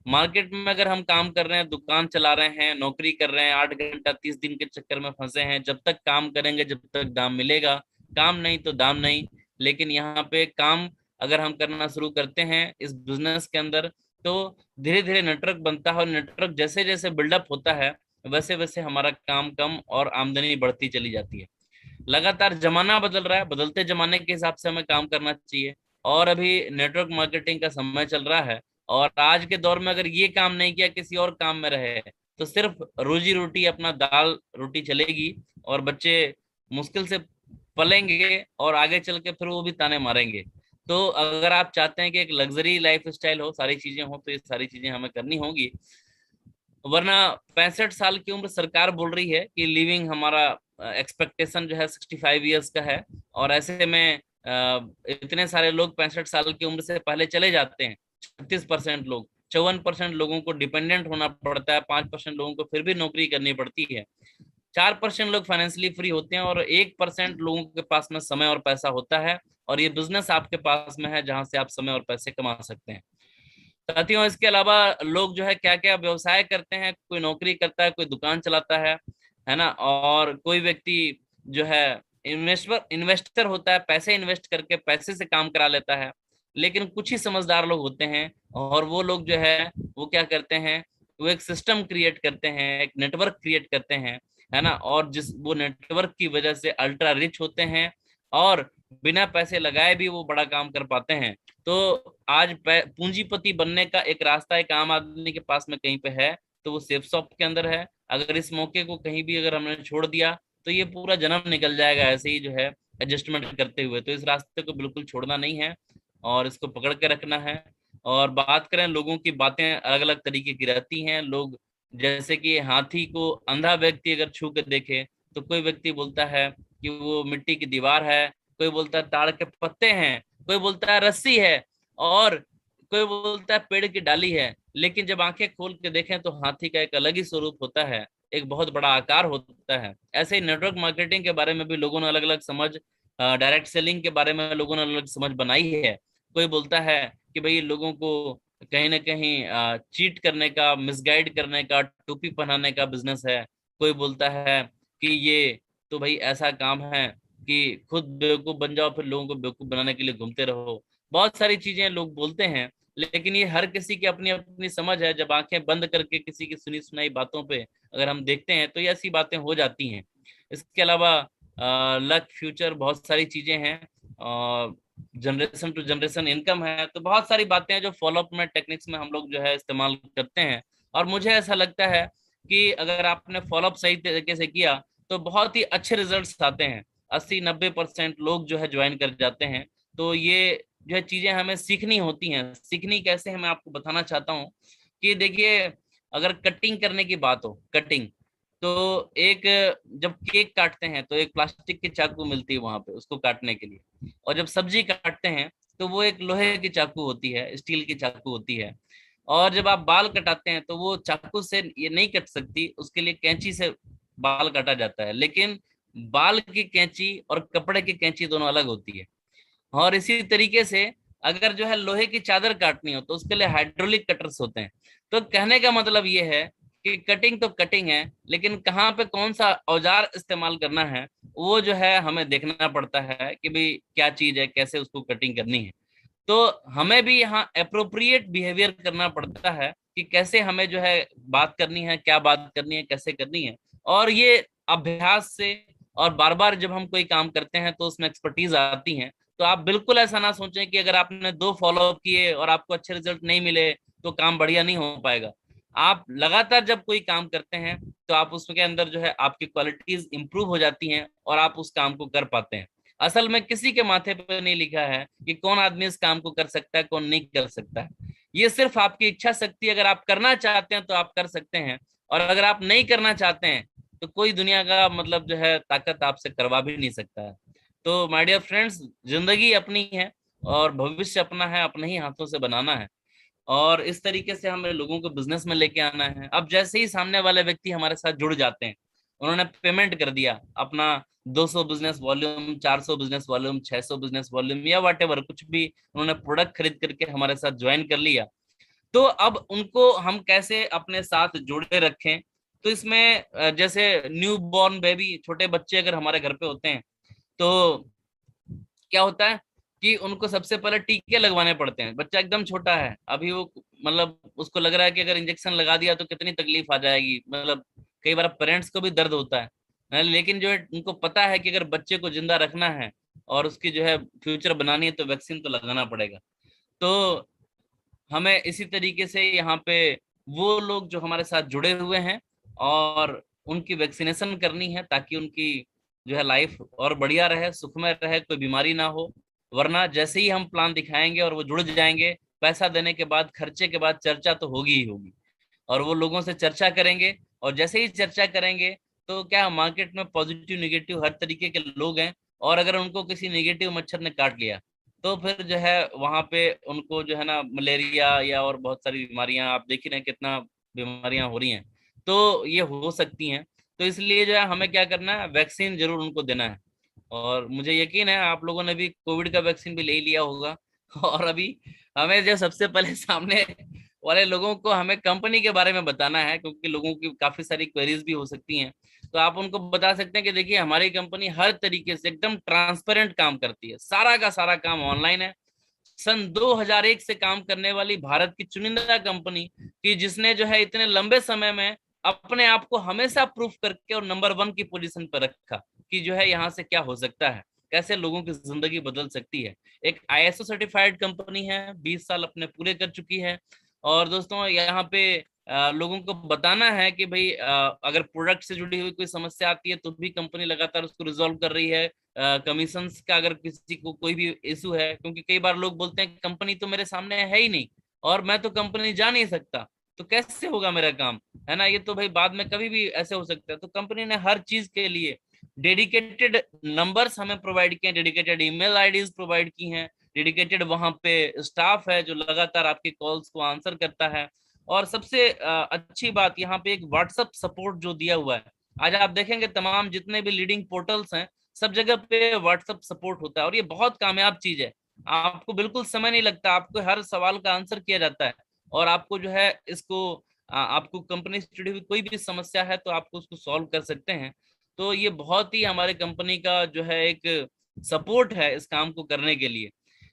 मार्केट में अगर हम काम कर रहे हैं, दुकान चला रहे हैं, नौकरी कर रहे हैं, 8 घंटा 30 दिन के चक्कर में फंसे हैं, जब तक काम करेंगे जब तक दाम मिलेगा, काम नहीं तो दाम नहीं। लेकिन यहाँ पे काम अगर हम करना शुरू करते हैं इस बिजनेस के अंदर, तो धीरे धीरे नेटवर्क बनता है, और नेटवर्क जैसे जैसे बिल्डअप होता है वैसे वैसे हमारा काम कम और आमदनी बढ़ती चली जाती है। लगातार जमाना बदल रहा है, बदलते जमाने के हिसाब से हमें काम करना चाहिए। और अभी नेटवर्क मार्केटिंग का समय चल रहा है, और आज के दौर में अगर ये काम नहीं किया, किसी और काम में रहे, तो सिर्फ रोजी रोटी अपना दाल रोटी चलेगी, और बच्चे मुश्किल से पलेंगे, और आगे चल के फिर वो भी ताने मारेंगे। तो अगर आप चाहते हैं कि एक लग्जरी लाइफ स्टाइल हो, सारी चीजें हो, तो ये सारी चीजें हमें करनी होगी। वरना 65 साल की उम्र सरकार बोल रही है कि लिविंग हमारा एक्सपेक्टेशन जो है 65 ईयर्स का है। और ऐसे में इतने सारे लोग 65 साल की उम्र से पहले चले जाते हैं। 36% लोग, 54% लोगों को डिपेंडेंट होना पड़ता है, 5% लोगों को फिर भी नौकरी करनी पड़ती है, 4% लोग फाइनेंशियली फ्री होते हैं, और 1% लोगों के पास में समय और पैसा होता है। और ये बिजनेस आपके पास में है जहां से आप समय और पैसे कमा सकते हैं। साथियों, इसके अलावा लोग जो है क्या क्या व्यवसाय करते हैं, कोई नौकरी करता है, कोई दुकान चलाता है ना। और कोई व्यक्ति जो है इन्वेस्टर इन्वेस्टर होता है, पैसे इन्वेस्ट करके पैसे से काम करा लेता है। लेकिन कुछ ही समझदार लोग होते हैं, और वो लोग जो है वो क्या करते हैं, वो एक सिस्टम क्रिएट करते हैं, एक नेटवर्क क्रिएट करते हैं, है ना। और जिस वो नेटवर्क की वजह से अल्ट्रा रिच होते हैं, और बिना पैसे लगाए भी वो बड़ा काम कर पाते हैं। तो आज पूंजीपति बनने का एक रास्ता एक आम आदमी के पास में कहीं पे है, तो वो सेफ शॉप के अंदर है। अगर इस मौके को कहीं भी अगर हमने छोड़ दिया तो ये पूरा जन्म निकल जाएगा ऐसे ही जो है एडजस्टमेंट करते हुए। तो इस रास्ते को बिल्कुल छोड़ना नहीं है, और इसको पकड़ के रखना है। और बात करें, लोगों की बातें अलग अलग तरीके की रहती हैं। लोग जैसे कि हाथी को अंधा व्यक्ति अगर छू के देखे, तो कोई व्यक्ति बोलता है कि वो मिट्टी की दीवार है, कोई बोलता है ताड़ के पत्ते हैं, कोई बोलता है रस्सी है, और कोई बोलता है पेड़ की डाली है। लेकिन जब आंखें खोल के देखें तो हाथी का एक अलग ही स्वरूप होता है, एक बहुत बड़ा आकार होता है। ऐसे ही नेटवर्क मार्केटिंग के बारे में भी लोगों ने अलग अलग समझ, डायरेक्ट सेलिंग के बारे में लोगों ने अलग अलग समझ बनाई है। कोई बोलता है कि भाई लोगों को कहीं ना कहीं चीट करने का, मिसगाइड करने का, टोपी पहनाने का बिजनेस है। कोई बोलता है कि ये तो भाई ऐसा काम है कि खुद बेवकूफ बन जाओ, फिर लोगों को बेवकूफ बनाने के लिए घूमते रहो। बहुत सारी चीजें लोग बोलते हैं, लेकिन ये हर किसी की अपनी अपनी समझ है। जब आंखें बंद करके किसी की सुनी सुनाई बातों पे अगर हम देखते हैं तो ये ऐसी बातें हो जाती हैं। इसके अलावा लक, फ्यूचर, बहुत सारी चीजें हैं, जनरेशन टू जनरेशन इनकम है। तो बहुत सारी बातें हैं जो फॉलोअप में टेक्निक्स में हम लोग जो है इस्तेमाल करते हैं। और मुझे ऐसा लगता है कि अगर आपने फॉलोअप सही तरीके से किया तो बहुत ही अच्छे रिजल्ट्स आते हैं। 80-90% लोग जो है ज्वाइन कर जाते हैं। तो ये जो है चीजें हमें सीखनी होती हैं। सीखनी कैसे है मैं आपको बताना चाहता हूँ कि देखिए, अगर कटिंग करने की बात हो, कटिंग, तो एक जब केक काटते हैं तो एक प्लास्टिक की चाकू मिलती है वहां पे उसको काटने के लिए। और जब सब्जी काटते हैं तो वो एक लोहे की चाकू होती है, स्टील की चाकू होती है। और जब आप बाल कटाते हैं तो वो चाकू से ये नहीं कट सकती, उसके लिए कैंची से बाल काटा जाता है। लेकिन बाल की कैंची और कपड़े की कैंची दोनों अलग होती है। और इसी तरीके से अगर जो है लोहे की चादर काटनी हो तो उसके लिए हाइड्रोलिक कटर्स होते हैं। तो कहने का मतलब ये है कि कटिंग तो कटिंग है, लेकिन कहाँ पे कौन सा औजार इस्तेमाल करना है वो जो है हमें देखना पड़ता है कि भाई क्या चीज है, कैसे उसको कटिंग करनी है। तो हमें भी यहाँ अप्रोप्रिएट बिहेवियर करना पड़ता है कि कैसे हमें जो है बात करनी है, क्या बात करनी है, कैसे करनी है। और ये अभ्यास से और बार बार जब हम कोई काम करते हैं तो उसमें एक्सपर्टीज आती है। तो आप बिल्कुल ऐसा ना सोचें कि अगर आपने 2 फॉलोअप किए और आपको अच्छे रिजल्ट नहीं मिले तो काम बढ़िया नहीं हो पाएगा। आप लगातार जब कोई काम करते हैं तो आप उसके अंदर जो है आपकी क्वालिटीज इंप्रूव हो जाती हैं और आप उस काम को कर पाते हैं। असल में किसी के माथे पर नहीं लिखा है कि कौन आदमी इस काम को कर सकता है, कौन नहीं कर सकता है। ये सिर्फ आपकी इच्छा शक्ति, अगर आप करना चाहते हैं तो आप कर सकते हैं, और अगर आप नहीं करना चाहते हैं तो कोई दुनिया का मतलब जो है ताकत आपसे करवा भी नहीं सकता है। तो माय डियर फ्रेंड्स, जिंदगी अपनी है और भविष्य अपना है, अपने ही हाथों से बनाना है। और इस तरीके से हमें लोगों को बिजनेस में लेके आना है। अब जैसे ही सामने वाले व्यक्ति हमारे साथ जुड़ जाते हैं, उन्होंने पेमेंट कर दिया अपना 200 business volume, 400 business volume, 600 business volume या वट एवर कुछ भी उन्होंने प्रोडक्ट खरीद करके हमारे साथ ज्वाइन कर लिया, तो अब उनको हम कैसे अपने साथ जोड़े रखें। तो इसमें जैसे न्यू बॉर्न बेबी, छोटे बच्चे अगर हमारे घर पे होते हैं तो क्या होता है कि उनको सबसे पहले टीके लगवाने पड़ते हैं। बच्चा एकदम छोटा है अभी, वो मतलब उसको लग रहा है कि अगर इंजेक्शन लगा दिया तो कितनी तकलीफ आ जाएगी, मतलब कई बार पेरेंट्स को भी दर्द होता है। लेकिन जो है उनको पता है कि अगर बच्चे को जिंदा रखना है और उसकी जो है फ्यूचर बनानी है तो वैक्सीन तो लगाना पड़ेगा। तो हमें इसी तरीके से यहाँ पे वो लोग जो हमारे साथ जुड़े हुए हैं और उनकी वैक्सीनेशन करनी है ताकि उनकी जो है लाइफ और बढ़िया रहे, सुखमय रहे, कोई बीमारी ना हो। वरना जैसे ही हम प्लान दिखाएंगे और वो जुड़ जाएंगे, पैसा देने के बाद, खर्चे के बाद चर्चा तो होगी ही होगी। और वो लोगों से चर्चा करेंगे, और जैसे ही चर्चा करेंगे तो क्या मार्केट में पॉजिटिव निगेटिव हर तरीके के लोग हैं, और अगर उनको किसी निगेटिव मच्छर ने काट लिया तो फिर जो है वहां पे उनको जो है ना मलेरिया या और बहुत सारी बीमारियां, आप देख ही रहे हैं कितना बीमारियां हो रही हैं, तो ये हो सकती हैं। तो इसलिए जो है हमें क्या करना है, वैक्सीन जरूर उनको देना है। और मुझे यकीन है आप लोगों ने भी कोविड का वैक्सीन भी ले लिया होगा। और अभी हमें जो सबसे पहले सामने वाले लोगों को हमें कंपनी के बारे में बताना है, क्योंकि लोगों की काफी सारी क्वेरीज भी हो सकती हैं। तो आप उनको बता सकते हैं कि देखिए हमारी कंपनी हर तरीके से एकदम ट्रांसपेरेंट काम करती है, सारा का सारा काम ऑनलाइन है। सन 2001 से काम करने वाली भारत की चुनिंदा कंपनी की, जिसने जो है इतने लंबे समय में अपने आप को हमेशा प्रूफ करके और नंबर 1 की पोजीशन पर रखा कि जो है यहाँ से क्या हो सकता है, कैसे लोगों की जिंदगी बदल सकती है। एक आईएसओ सर्टिफाइड कंपनी है, 20 साल अपने पूरे कर चुकी है। और दोस्तों यहाँ पे लोगों को बताना है कि भाई अगर प्रोडक्ट से जुड़ी हुई कोई समस्या आती है तो भी कंपनी लगातार उसको रिजॉल्व कर रही है। कमीशंस का अगर किसी को कोई भी इशू है, क्योंकि कई बार लोग बोलते हैं कंपनी तो मेरे सामने है ही नहीं और मैं तो कंपनी जा नहीं सकता, तो कैसे होगा मेरा काम, है ना। ये तो भाई बाद में कभी भी ऐसे हो सकता है। तो कंपनी ने हर चीज के लिए डेडिकेटेड नंबर्स हमें प्रोवाइड किए, डेडिकेटेड ईमेल आईडीज प्रोवाइड की हैं, डेडिकेटेड वहां पे स्टाफ है जो लगातार आपके कॉल्स को आंसर करता है। और सबसे अच्छी बात यहाँ पे एक व्हाट्सएप सपोर्ट जो दिया हुआ है। आज आप देखेंगे तमाम जितने भी लीडिंग पोर्टल्स हैं सब जगह पे व्हाट्सएप सपोर्ट होता है, और ये बहुत कामयाब चीज है। आपको बिल्कुल समय नहीं लगता, आपको हर सवाल का आंसर किया जाता है, और आपको जो है इसको आपको कंपनी से जुड़ी हुई कोई भी समस्या है तो आपको उसको सॉल्व कर सकते हैं। तो ये बहुत ही हमारे कंपनी का जो है एक सपोर्ट है इस काम को करने के लिए।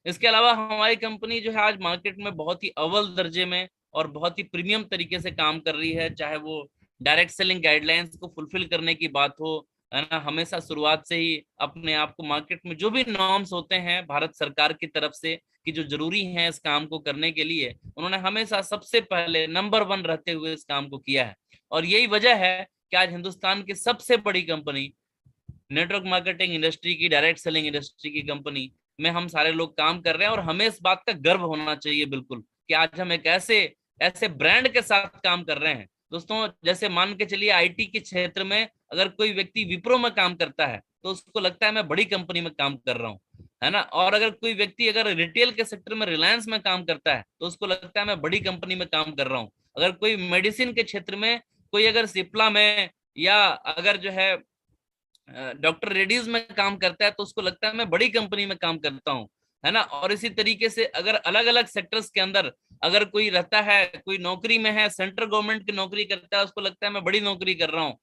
इसके अलावा हमारी कंपनी जो है आज मार्केट में बहुत ही अव्वल दर्जे में और बहुत ही प्रीमियम तरीके से काम कर रही है, चाहे वो डायरेक्ट सेलिंग गाइडलाइंस को फुलफिल करने की बात हो, है ना। हमेशा शुरुआत से ही अपने आप को मार्केट में जो भी नॉर्म्स होते हैं भारत सरकार की तरफ से कि जो जरूरी है इस काम को करने के लिए, उन्होंने हमेशा सबसे पहले नंबर 1 रहते हुए इस काम को किया है। और यही वजह है कि आज हिंदुस्तान की सबसे बड़ी कंपनी, नेटवर्क मार्केटिंग इंडस्ट्री की, डायरेक्ट सेलिंग इंडस्ट्री की कंपनी में हम सारे लोग काम कर रहे हैं। और हमें इस बात का गर्व होना चाहिए बिल्कुल कि आज हम एक ऐसे ऐसे ब्रांड के साथ काम कर रहे हैं। दोस्तों जैसे मान के चलिए आईटी के क्षेत्र में अगर कोई व्यक्ति विप्रो में काम करता है तो उसको लगता है मैं बड़ी कंपनी में काम कर रहा हूँ, है ना। और अगर कोई व्यक्ति अगर रिटेल के सेक्टर में रिलायंस में काम करता है तो उसको लगता है मैं बड़ी कंपनी में काम कर रहा हूँ। अगर कोई मेडिसिन के क्षेत्र में कोई अगर सिप्ला में या अगर जो है डॉक्टर रेड्डीज में काम करता है तो उसको लगता है मैं बड़ी कंपनी में काम करता हूँ। है ना। और इसी तरीके से अगर अलग अलग सेक्टर्स के अंदर अगर कोई रहता है, कोई नौकरी में है, सेंट्रल गवर्नमेंट की नौकरी करता है, उसको लगता है मैं बड़ी नौकरी कर रहा हूँ,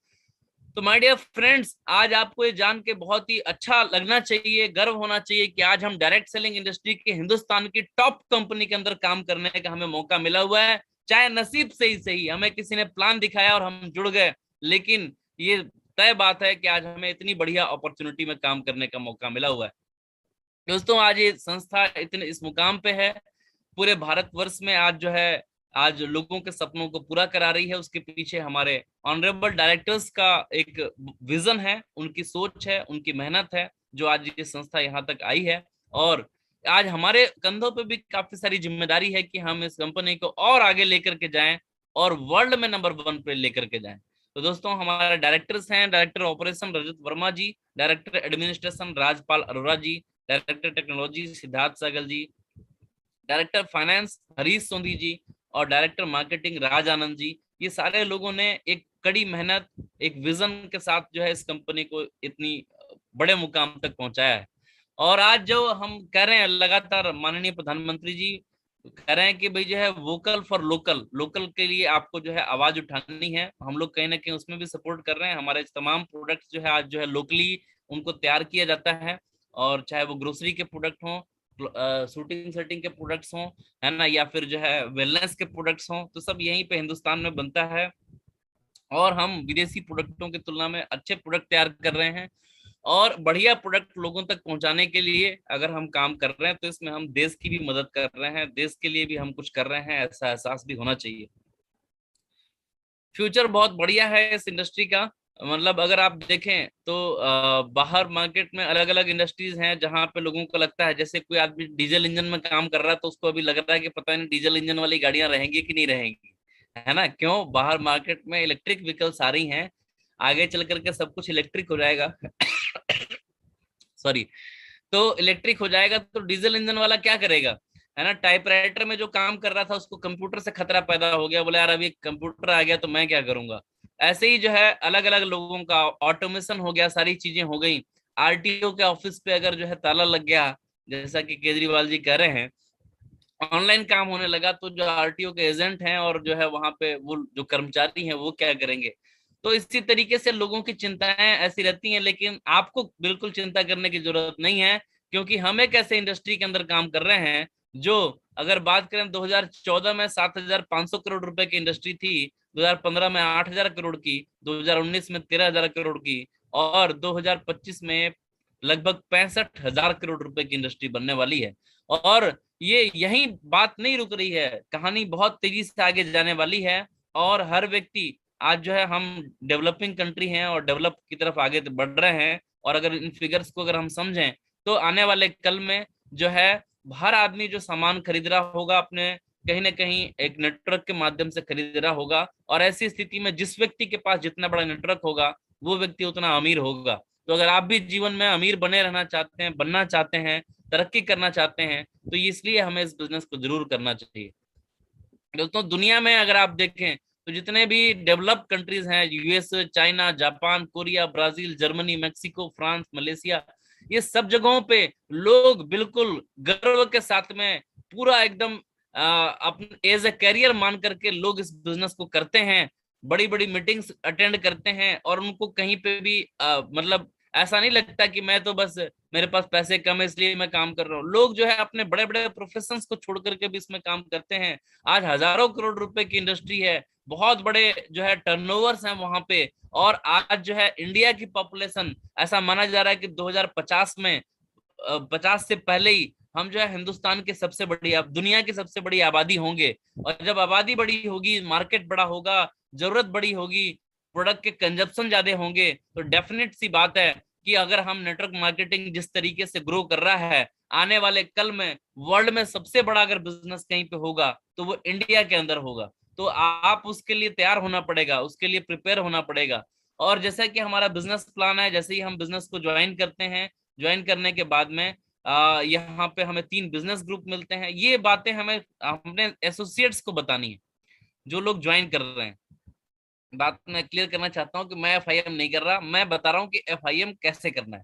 तो माय डियर फ्रेंड्स, आज आपको ये जान के बहुत ही अच्छा लगना चाहिए, गर्व होना चाहिए कि आज हम डायरेक्ट सेलिंग इंडस्ट्री के हिंदुस्तान की टॉप कंपनी के अंदर काम करने का हमें मौका मिला हुआ है। चाहे नसीब से ही सही, हमें किसी ने प्लान दिखाया और हम जुड़ गए, लेकिन ये तय बात है कि आज हमें इतनी बढ़िया अपॉर्चुनिटी में काम करने का मौका मिला हुआ है। दोस्तों, आज ये संस्था इतने इस मुकाम पे है, पूरे भारतवर्ष में आज जो है, आज लोगों के सपनों को पूरा करा रही है। उसके पीछे हमारे ऑनरेबल डायरेक्टर्स का एक विजन है, उनकी सोच है, उनकी मेहनत है, जो आज ये संस्था यहाँ तक आई है। और आज हमारे कंधों पे भी काफी सारी जिम्मेदारी है कि हम इस कंपनी को और आगे लेकर के जाएं और वर्ल्ड में नंबर 1 पे लेकर के जाएं। तो दोस्तों, हमारे डायरेक्टर्स हैं, डायरेक्टर ऑपरेशन रजत वर्मा जी, डायरेक्टर एडमिनिस्ट्रेशन राजपाल अरोरा जी, डायरेक्टर टेक्नोलॉजी सिद्धार्थ सहगल जी, डायरेक्टर फाइनेंस हरीश सोंधी जी, और डायरेक्टर मार्केटिंग राज आनंद जी। ये सारे लोगों ने एक कड़ी मेहनत, एक विजन के साथ जो है इस कंपनी को इतनी बड़े मुकाम तक पहुंचाया है। और आज जो हम कह रहे हैं लगातार, माननीय प्रधानमंत्री जी कह रहे हैं कि भाई जो है वोकल फॉर लोकल, लोकल के लिए आपको जो है आवाज उठानी है। हम लोग कहीं ना कहीं उसमें भी सपोर्ट कर रहे हैं। हमारे तमाम प्रोडक्ट्स जो है आज जो है लोकली उनको तैयार किया जाता है, और चाहे वो ग्रोसरी के प्रोडक्ट हों, शूटिंग सेटिंग के प्रोडक्ट्स हों, है ना, या फिर जो है वेलनेस के प्रोडक्ट्स हों, तो सब यहीं पे हिंदुस्तान में बनता है। और हम विदेशी प्रोडक्टों की तुलना में अच्छे प्रोडक्ट तैयार कर रहे हैं, और बढ़िया प्रोडक्ट लोगों तक पहुंचाने के लिए अगर हम काम कर रहे हैं तो इसमें हम देश की भी मदद कर रहे हैं, देश के लिए भी हम कुछ कर रहे हैं, ऐसा एहसास भी होना चाहिए। फ्यूचर बहुत बढ़िया है इस इंडस्ट्री का। मतलब अगर आप देखें तो बाहर मार्केट में अलग अलग इंडस्ट्रीज हैं जहां पे लोगों को लगता है, जैसे कोई आदमी डीजल इंजन में काम कर रहा है तो उसको अभी लग रहा है कि पता नहीं डीजल इंजन वाली गाड़ियां रहेंगी कि नहीं रहेंगी, है ना। क्यों? बाहर मार्केट में इलेक्ट्रिक व्हीकल्स आ रही हैं, आगे चल करके सब कुछ इलेक्ट्रिक हो जाएगा। सॉरी। तो इलेक्ट्रिक हो जाएगा तो डीजल इंजन वाला क्या करेगा, है ना। टाइपराइटर में जो काम कर रहा था उसको कंप्यूटर से खतरा पैदा हो गया, बोले यार अभी कंप्यूटर आ गया तो मैं क्या करूंगा। ऐसे ही जो है अलग अलग लोगों का ऑटोमेशन हो गया, सारी चीजें हो गई। आरटीओ के ऑफिस पे अगर जो है ताला लग गया, जैसा कि केजरीवाल जी कह रहे हैं, ऑनलाइन काम होने लगा, तो जो आरटीओ के एजेंट हैं और जो है वहां पे वो जो कर्मचारी हैं वो क्या करेंगे। तो इसी तरीके से लोगों की चिंताएं ऐसी रहती हैं, लेकिन आपको बिल्कुल चिंता करने की जरूरत नहीं है, क्योंकि हम एक ऐसे इंडस्ट्री के अंदर काम कर रहे हैं जो, अगर बात करें 2014 में 7,500 करोड़ रुपए की इंडस्ट्री थी, 2015 में 8,000 करोड़ की, 2019 में 13,000 करोड़ की, और 2025 में लगभग 65,000 करोड़ रुपए की इंडस्ट्री बनने वाली है। और ये यही बात नहीं रुक रही है, कहानी बहुत तेजी से आगे जाने वाली है। और हर व्यक्ति, आज जो है हम डेवलपिंग कंट्री हैं और डेवलप की तरफ आगे बढ़ रहे हैं, और अगर इन फिगर्स को अगर हम समझें तो आने वाले कल में जो है हर आदमी जो सामान खरीद रहा होगा अपने, कहीं ना कहीं एक नेटवर्क के माध्यम से खरीद रहा होगा। और ऐसी स्थिति में जिस व्यक्ति के पास जितना बड़ा नेटवर्क होगा वो व्यक्ति उतना अमीर होगा। तो अगर आप भी जीवन में अमीर बने रहना चाहते हैं, बनना चाहते हैं, तरक्की करना चाहते हैं, तो इसलिए हमें इस बिजनेस को जरूर करना चाहिए। दोस्तों, दुनिया में अगर आप देखें तो जितने भी डेवलप कंट्रीज हैं, US, China, Japan, Korea, Brazil, Germany, Mexico, France, Malaysia, ये सब जगहों पे लोग बिल्कुल गर्व के साथ में पूरा एकदम अपने एज ए कैरियर मान करके लोग इस बिजनेस को करते हैं, बड़ी बड़ी मीटिंग्स अटेंड करते हैं, और उनको कहीं पे भी मतलब ऐसा नहीं लगता कि मैं तो बस, मेरे पास पैसे कम है इसलिए मैं काम कर रहा हूँ। लोग जो है अपने बड़े बड़े प्रोफेशंस को छोड़ करके भी इसमें काम करते हैं। आज हजारों करोड़ रुपए की इंडस्ट्री है, बहुत बड़े जो है टर्नओवर्स हैं वहां पे। और आज जो है इंडिया की पॉपुलेशन, ऐसा माना जा रहा है कि 2050 में 50 से पहले ही हम जो है हिंदुस्तान की सबसे बड़ी, अब दुनिया की सबसे बड़ी आबादी होंगे। और जब आबादी बड़ी होगी, मार्केट बड़ा होगा, जरूरत बड़ी होगी, प्रोडक्ट के कंजप्शन ज्यादा होंगे, तो डेफिनेट सी बात है कि अगर हम नेटवर्क मार्केटिंग जिस तरीके से ग्रो कर रहा है, आने वाले कल में वर्ल्ड में सबसे बड़ा अगर बिजनेस कहीं पे होगा तो वो इंडिया के अंदर होगा। तो आप उसके लिए तैयार होना पड़ेगा, उसके लिए प्रिपेयर होना पड़ेगा। और जैसा कि हमारा बिजनेस प्लान है, जैसे ही हम बिजनेस को ज्वाइन करते हैं, ज्वाइन करने के बाद में यहाँ पे हमें 3 बिजनेस ग्रुप मिलते हैं। ये बातें हमें अपने एसोसिएट्स को बतानी है, जो लोग ज्वाइन कर रहे हैं। बात मैं क्लियर करना चाहता हूँ कि मैं एफआईएम नहीं कर रहा, मैं बता रहा हूँ कि एफआईएम कैसे करना है।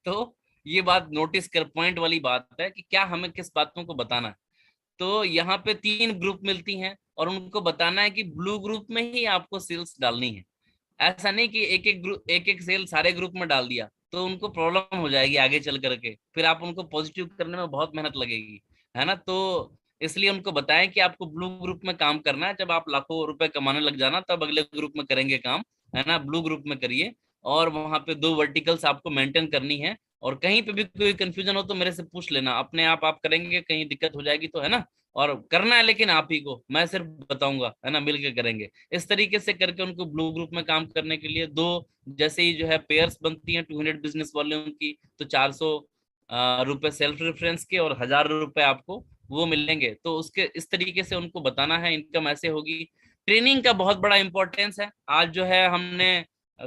तो ये बात नोटिस कर, पॉइंट वाली बात है कि क्या हमें किस बातों को बताना है। तो यहाँ पे 3 ग्रुप मिलती हैं और उनको बताना है कि ब्लू ग्रुप में ही आपको सेल्स डालनी है। ऐसा नहीं कि एक एक ग्रुप, एक एक सेल सारे ग्रुप में डाल दिया तो उनको प्रॉब्लम हो जाएगी आगे चल करके, फिर आप उनको पॉजिटिव करने में बहुत मेहनत लगेगी, है ना। तो इसलिए उनको बताएं कि आपको ब्लू ग्रुप में काम करना है, जब आप लाखों रुपए कमाने लग जाना तब अगले ग्रुप में करेंगे काम, है ना। ब्लू ग्रुप में करिए और वहां पे 2 वर्टिकल्स आपको मेंटेन करनी है। और कहीं पे भी कोई कंफ्यूजन हो तो मेरे से पूछ लेना, अपने आप करेंगे, कहीं दिक्कत हो जाएगी तो, है ना। और करना है लेकिन आप ही को, मैं सिर्फ बताऊंगा, है ना, मिलके करेंगे। इस तरीके से करके उनको ब्लू ग्रुप में काम करने के लिए दो, जैसे ही जो है पेयर्स बनती हैं 200 बिजनेस वॉल्यूम की, तो 400 रुपए सेल्फ रेफरेंस के और 1000 रुपए आपको वो मिलेंगे। तो उसके इस तरीके से उनको बताना है, इनकम ऐसे होगी। ट्रेनिंग का बहुत बड़ा इंपॉर्टेंस है। आज जो है हमने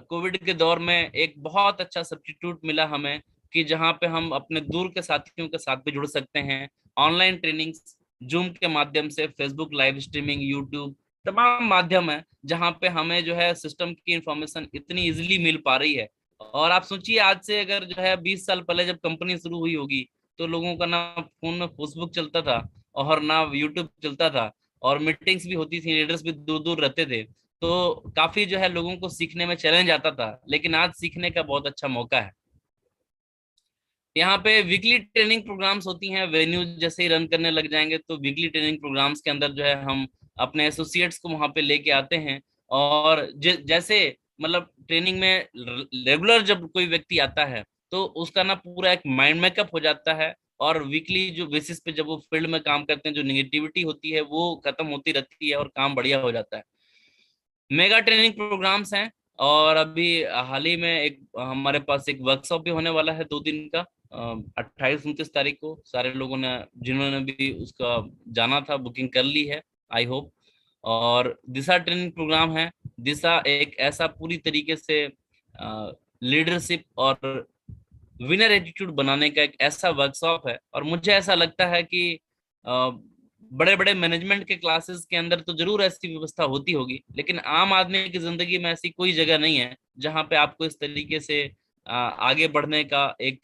कोविड के दौर में एक बहुत अच्छा सब्स्टिट्यूट मिला हमें, कि जहाँ पे हम अपने दूर के साथियों के साथ भी जुड़ सकते हैं। ऑनलाइन ट्रेनिंग, जूम के माध्यम से, फेसबुक लाइव स्ट्रीमिंग, यूट्यूब, तमाम माध्यम है जहाँ पे हमें जो है सिस्टम की इंफॉर्मेशन इतनी इजिली मिल पा रही है। और आप सोचिए, आज से अगर जो है 20 साल पहले जब कंपनी शुरू हुई होगी, तो लोगों का ना फोन में फेसबुक चलता था और ना यूट्यूब चलता था, और मीटिंग्स भी होती थी, लीडर्स भी दूर दूर रहते थे, तो काफी जो है लोगों को सीखने में चैलेंज आता था। लेकिन आज सीखने का बहुत अच्छा मौका है। यहाँ पे वीकली ट्रेनिंग प्रोग्राम्स होती हैं, वेन्यू जैसे ही रन करने लग जाएंगे तो वीकली ट्रेनिंग प्रोग्राम्स के अंदर जो है हम अपने एसोसिएट्स को वहां पे लेके आते हैं। और जैसे मतलब ट्रेनिंग में रेगुलर जब कोई व्यक्ति आता है तो उसका ना पूरा एक माइंड मेकअप हो जाता है। और वीकली जो बेसिस पे जब वो फील्ड में काम करते हैं, जो निगेटिविटी होती है वो खत्म होती रहती है और काम बढ़िया हो जाता है। मेगा ट्रेनिंग प्रोग्राम्स हैं। और अभी हाल ही में एक हमारे पास एक वर्कशॉप भी होने वाला है 2 दिन का, 28-29 तारीख को। सारे लोगों ने, जिन्होंने भी उसका जाना था, बुकिंग कर ली है, आई होप। और दिशा ट्रेनिंग प्रोग्राम है। दिशा एक ऐसा पूरी तरीके से लीडरशिप और विनर एटीट्यूड बनाने का एक ऐसा वर्कशॉप है। और मुझे ऐसा लगता है कि बड़े बड़े मैनेजमेंट के क्लासेस के अंदर तो जरूर ऐसी व्यवस्था होती होगी, लेकिन आम आदमी की जिंदगी में ऐसी कोई जगह नहीं है जहां पे आपको इस तरीके से आगे बढ़ने का एक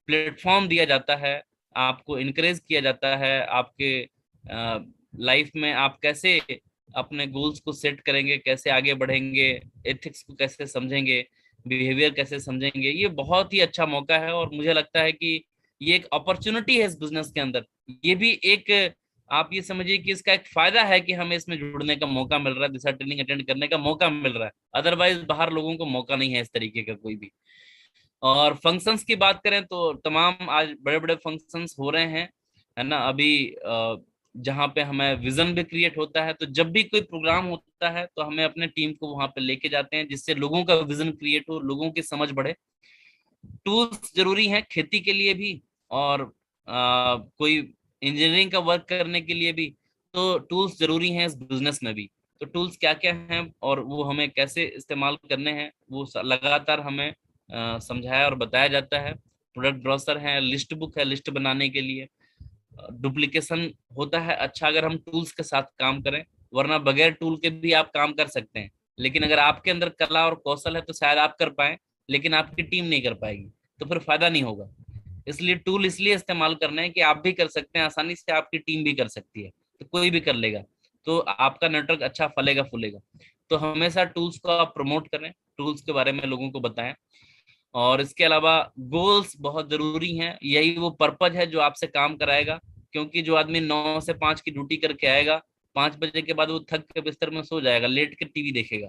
प्लेटफॉर्म दिया जाता है, आपको इनकरेज किया जाता है। आपके लाइफ में आप कैसे अपने गोल्स को सेट करेंगे, कैसे आगे बढ़ेंगे, एथिक्स को कैसे समझेंगे, बिहेवियर कैसे समझेंगे, ये बहुत ही अच्छा मौका है। और मुझे लगता है कि ये एक अपॉर्चुनिटी है इस बिजनेस के अंदर। ये भी एक, आप ये समझिए कि इसका एक फायदा है कि हमें इसमें जुड़ने का मौका मिल रहा है, दिशा ट्रेनिंग अटेंड करने का मौका मिल रहा है। अदरवाइज बाहर लोगों को मौका नहीं है इस तरीके का कोई भी। और फंक्शंस की बात करें तो तमाम आज बड़े बड़े फंक्शंस हो रहे हैं, है ना। अभी जहाँ पे हमें विजन भी क्रिएट होता है, तो जब भी कोई प्रोग्राम होता है तो हमें अपने टीम को वहां पे लेके जाते हैं, जिससे लोगों का विजन क्रिएट हो, लोगों की समझ बढ़े। टूल्स जरूरी हैं खेती के लिए भी, और कोई इंजीनियरिंग का वर्क करने के लिए भी। तो टूल्स जरूरी हैं इस बिजनेस में भी। तो टूल्स क्या क्या हैं और वो हमें कैसे इस्तेमाल करने हैं, वो लगातार हमें समझाया और बताया जाता है। प्रोडक्ट ब्रोशर है, लिस्ट बुक है लिस्ट बनाने के लिए। डुप्लीकेशन होता है अच्छा अगर हम टूल्स के साथ काम करें, वरना बगैर टूल के भी आप काम कर सकते हैं। लेकिन अगर आपके अंदर कला और कौशल है तो शायद आप कर पाए, लेकिन आपकी टीम नहीं कर पाएगी, तो फिर फायदा नहीं होगा। इसलिए टूल इसलिए इस्तेमाल करना है कि आप भी कर सकते हैं आसानी से, आपकी टीम भी कर सकती है, तो कोई भी कर लेगा, तो आपका नेटवर्क अच्छा फलेगा फूलेगा। तो हमेशा टूल्स को आप प्रमोट करें, टूल्स के बारे में लोगों को बताएं। और इसके अलावा गोल्स बहुत जरूरी हैं, यही वो पर्पज है जो आपसे काम कराएगा। क्योंकि जो आदमी 9 से 5 की ड्यूटी करके आएगा, 5 बजे के बाद वो थक के बिस्तर में सो जाएगा, लेट के टीवी देखेगा।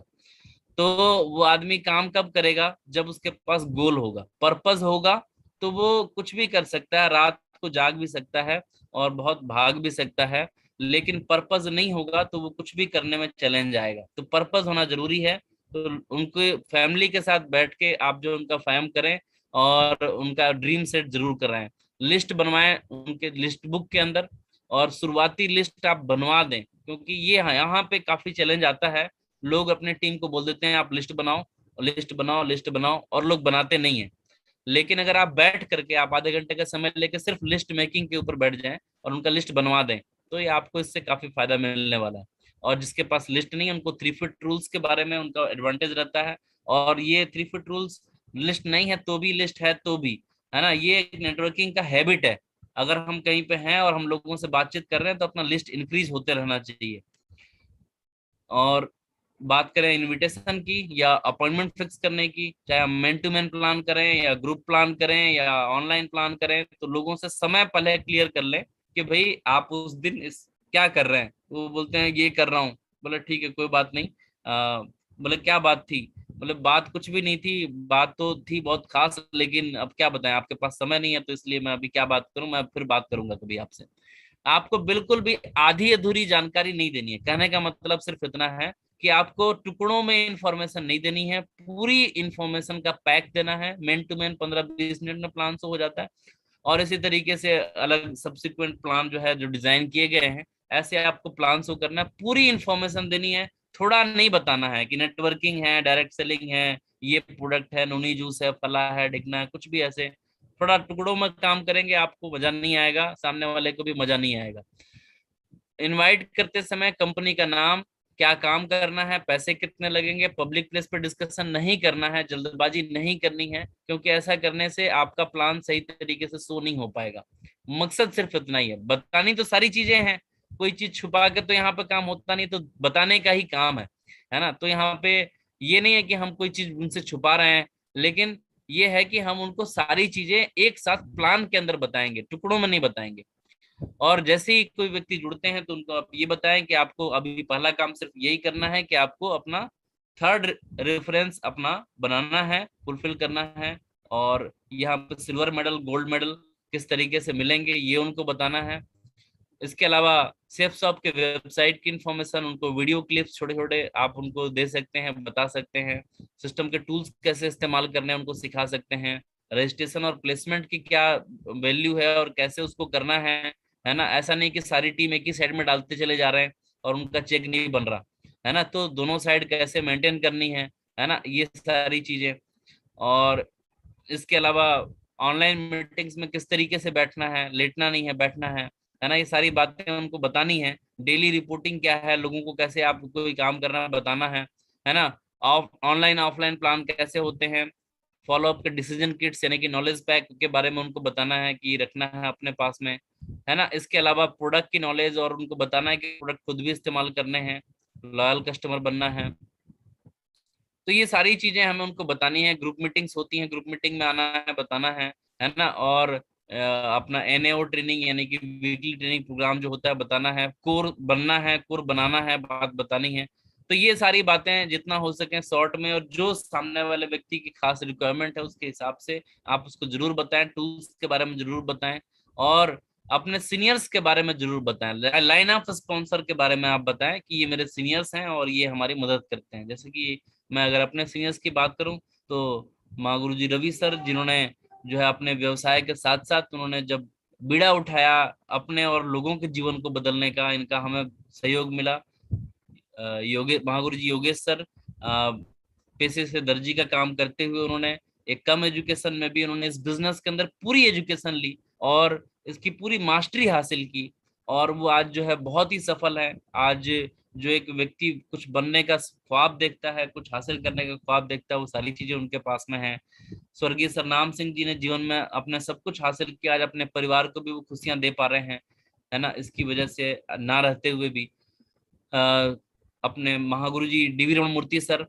तो वो आदमी काम कब करेगा, जब उसके पास गोल होगा, पर्पस होगा, तो वो कुछ भी कर सकता है, रात को जाग भी सकता है और बहुत भाग भी सकता है। लेकिन पर्पस नहीं होगा तो वो कुछ भी करने में चैलेंज आएगा। तो पर्पस होना जरूरी है। तो उनके फैमिली के साथ बैठ के आप जो उनका फायम करें और उनका ड्रीम सेट जरूर कराएं, लिस्ट बनवाएं उनके लिस्ट बुक के अंदर। और शुरुआती लिस्ट आप बनवा दें, क्योंकि ये यहाँ पे काफी चैलेंज आता है। लोग अपने टीम को बोल देते हैं आप लिस्ट बनाओ, लिस्ट बनाओ, लिस्ट बनाओ, और लोग बनाते नहीं है। लेकिन अगर आप बैठ करके आप आधे घंटे का समय लेके सिर्फ लिस्ट मेकिंग के ऊपर बैठ जाएं और उनका लिस्ट बनवा दें, तो ये आपको इससे काफी फायदा मिलने वाला है। और जिसके पास लिस्ट नहीं है उनको 3 फीट रूल्स के बारे में उनका एडवांटेज रहता है। और ये 3 फीट रूल्स लिस्ट नहीं है तो भी, लिस्ट है तो भी, है ना, ये एक नेटवर्किंग का हैबिट है। अगर हम कहीं पे हैं और हम लोगों से बातचीत कर रहे हैं तो अपना लिस्ट इंक्रीज होते रहना चाहिए। और बात करें इनविटेशन की या अपॉइंटमेंट फिक्स करने की, चाहे हम मैन टू मैन प्लान करें या ग्रुप प्लान करें या ऑनलाइन प्लान करें, तो लोगों से समय पहले क्लियर कर लें कि भाई आप उस दिन इस क्या कर रहे हैं। वो बोलते हैं ये कर रहा हूँ, बोले ठीक है कोई बात नहीं। बोले क्या बात थी, बोले बात कुछ भी नहीं थी, बात तो थी बहुत खास, लेकिन अब क्या बताएं, आपके पास समय नहीं है तो इसलिए मैं अभी क्या बात करूं, मैं फिर बात करूंगा कभी आपसे। आपको बिल्कुल भी आधी अधूरी जानकारी नहीं देनी है। कहने का मतलब सिर्फ इतना है कि आपको टुकड़ों में इंफॉर्मेशन नहीं देनी है, पूरी इंफॉर्मेशन का पैक देना है। मैन टू मैन 15-20 मिनट में प्लान हो जाता है। और इसी तरीके से अलग सब्सिक्वेंट प्लान जो है, जो डिजाइन किए गए हैं, ऐसे आपको प्लान शो करना है, पूरी इंफॉर्मेशन देनी है। थोड़ा नहीं बताना है कि नेटवर्किंग है, डायरेक्ट सेलिंग है, ये प्रोडक्ट है, नोनी जूस है, फला है, ढिकना है, कुछ भी ऐसे। थोड़ा टुकड़ों में काम करेंगे, आपको मजा नहीं आएगा, सामने वाले को भी मजा नहीं आएगा। इनवाइट करते समय कंपनी का नाम, क्या काम करना है, पैसे कितने लगेंगे, पब्लिक प्लेस पे डिस्कशन नहीं करना है, जल्दबाजी नहीं करनी है, क्योंकि ऐसा करने से आपका प्लान सही तरीके से शो नहीं हो पाएगा। मकसद सिर्फ इतना ही है, बतानी तो सारी चीजें हैं, कोई चीज छुपा के तो यहाँ पे काम होता नहीं, तो बताने का ही काम है ना। तो यहाँ पे ये नहीं है कि हम कोई चीज उनसे छुपा रहे हैं, लेकिन ये है कि हम उनको सारी चीजें एक साथ प्लान के अंदर बताएंगे, टुकड़ों में नहीं बताएंगे। और जैसे ही कोई व्यक्ति जुड़ते हैं तो उनको आप ये बताएं कि आपको अभी पहला काम सिर्फ यही करना है कि आपको अपना थर्ड रेफरेंस अपना बनाना है, फुलफिल करना है। और यहाँ पे सिल्वर मेडल, गोल्ड मेडल किस तरीके से मिलेंगे ये उनको बताना है। इसके अलावा सेफ शॉप के वेबसाइट की इंफॉर्मेशन, उनको वीडियो क्लिप्स छोटे छोटे आप उनको दे सकते हैं, बता सकते हैं। सिस्टम के टूल्स कैसे इस्तेमाल करने हैं उनको सिखा सकते हैं। रजिस्ट्रेशन और प्लेसमेंट की क्या वैल्यू है और कैसे उसको करना है ना। ऐसा नहीं कि सारी टीम एक ही साइड में डालते चले जा रहे हैं और उनका चेक नहीं बन रहा, है ना। तो दोनों साइड कैसे मेंटेन करनी है ना, ये सारी चीजें। और इसके अलावा ऑनलाइन मीटिंग्स में किस तरीके से बैठना है, लेटना नहीं है, बैठना है ना, ये सारी बातें उनको बतानी है। डेली रिपोर्टिंग क्या है, लोगों को कैसे आप कोई काम करना है बताना है ना। ऑफ ऑनलाइन ऑफलाइन प्लान कैसे होते हैं, फॉलोअप के डिसीजन किट्स यानी कि नॉलेज पैक के बारे में उनको बताना है कि रखना है अपने पास में, है ना। इसके अलावा प्रोडक्ट की नॉलेज और उनको बताना है कि प्रोडक्ट खुद भी इस्तेमाल करने हैं, लॉयल कस्टमर बनना है। तो ये सारी चीजें हमें उनको बतानी है। ग्रुप मीटिंग्स होती हैं, ग्रुप मीटिंग में आना है, बताना है ना। और अपना एनएओ ट्रेनिंग यानी कि वीकली ट्रेनिंग प्रोग्राम जो होता है बताना है, कोर बनना है, कोर बनाना है, बात बतानी है। तो ये सारी बातें जितना हो सके शॉर्ट में, और जो सामने वाले व्यक्ति की खास रिक्वायरमेंट है उसके हिसाब से आप उसको जरूर बताएं, टूल्स के बारे में जरूर बताएं। और अपने सीनियर्स के बारे में जरूर बताएं, लाइन ऑफ स्पॉन्सर के बारे में आप बताएं कि ये मेरे सीनियर्स हैं और ये हमारी मदद करते हैं। जैसे कि मैं अगर अपने सीनियर्स की बात करूं तो माँ गुरु जी रवि सर, जिन्होंने जो है अपने व्यवसाय के साथ साथ उन्होंने जब बीड़ा उठाया अपने और लोगों के जीवन को बदलने का, इनका हमें सहयोग मिला। योगे महागुरु जी योगेश सर, पेशे से दर्जी का काम करते हुए उन्होंने एक कम एजुकेशन में भी उन्होंने इस बिजनेस के अंदर पूरी एजुकेशन ली और इसकी पूरी मास्टरी हासिल की। और वो आज जो है बहुत ही सफल है। आज जो एक व्यक्ति कुछ बनने का ख्वाब देखता है, कुछ हासिल करने का ख्वाब देखता है, वो सारी चीजें उनके पास में है। स्वर्गीय सरनाम सिंह जी ने जीवन में अपने सब कुछ हासिल किया, आज अपने परिवार को भी वो खुशियां दे पा रहे हैं, है ना। इसकी वजह से ना रहते हुए भी अपने महागुरु जी डीवी रमन मूर्ति सर,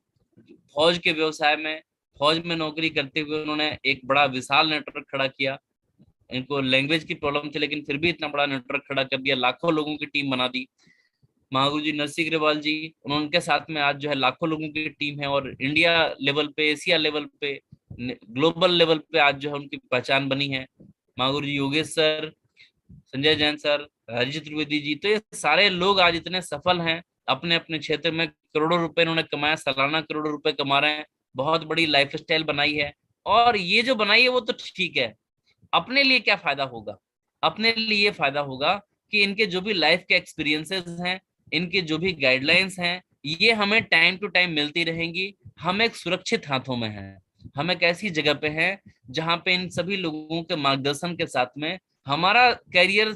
फौज के व्यवसाय में, फौज में नौकरी करते हुए उन्होंने एक बड़ा विशाल नेटवर्क खड़ा किया। इनको लैंग्वेज की प्रॉब्लम थी लेकिन फिर भी इतना बड़ा नेटवर्क खड़ा कर दिया, लाखों लोगों की टीम बना दी। महागुरु जी नरसिंह अग्रवाल जी, उनके साथ में आज जो है लाखों लोगों की टीम है और इंडिया लेवल पे, एशिया लेवल पे, ग्लोबल लेवल पे आज जो है उनकी पहचान बनी है। महागुरु जी योगेश सर, संजय जैन सर, राजीव त्रिवेदी जी, तो ये सारे लोग आज इतने सफल हैं अपने अपने क्षेत्र में, करोड़ों रुपए इन्होंने कमाया, सालाना करोड़ों रुपए कमा रहे हैं, बहुत बड़ी लाइफ स्टाइल बनाई है। और ये जो बनाई है वो तो ठीक है, अपने लिए क्या फायदा होगा, अपने लिए ये फायदा होगा कि इनके जो भी लाइफ के एक्सपीरियंसेस हैं, इनके जो भी गाइडलाइंस हैं, ये हमें टाइम टू टाइम मिलती रहेंगी। हम एक सुरक्षित हाथों में हैं, हम एक ऐसी जगह पे हैं जहां पे इन सभी लोगों के मार्गदर्शन के साथ में हमारा करियर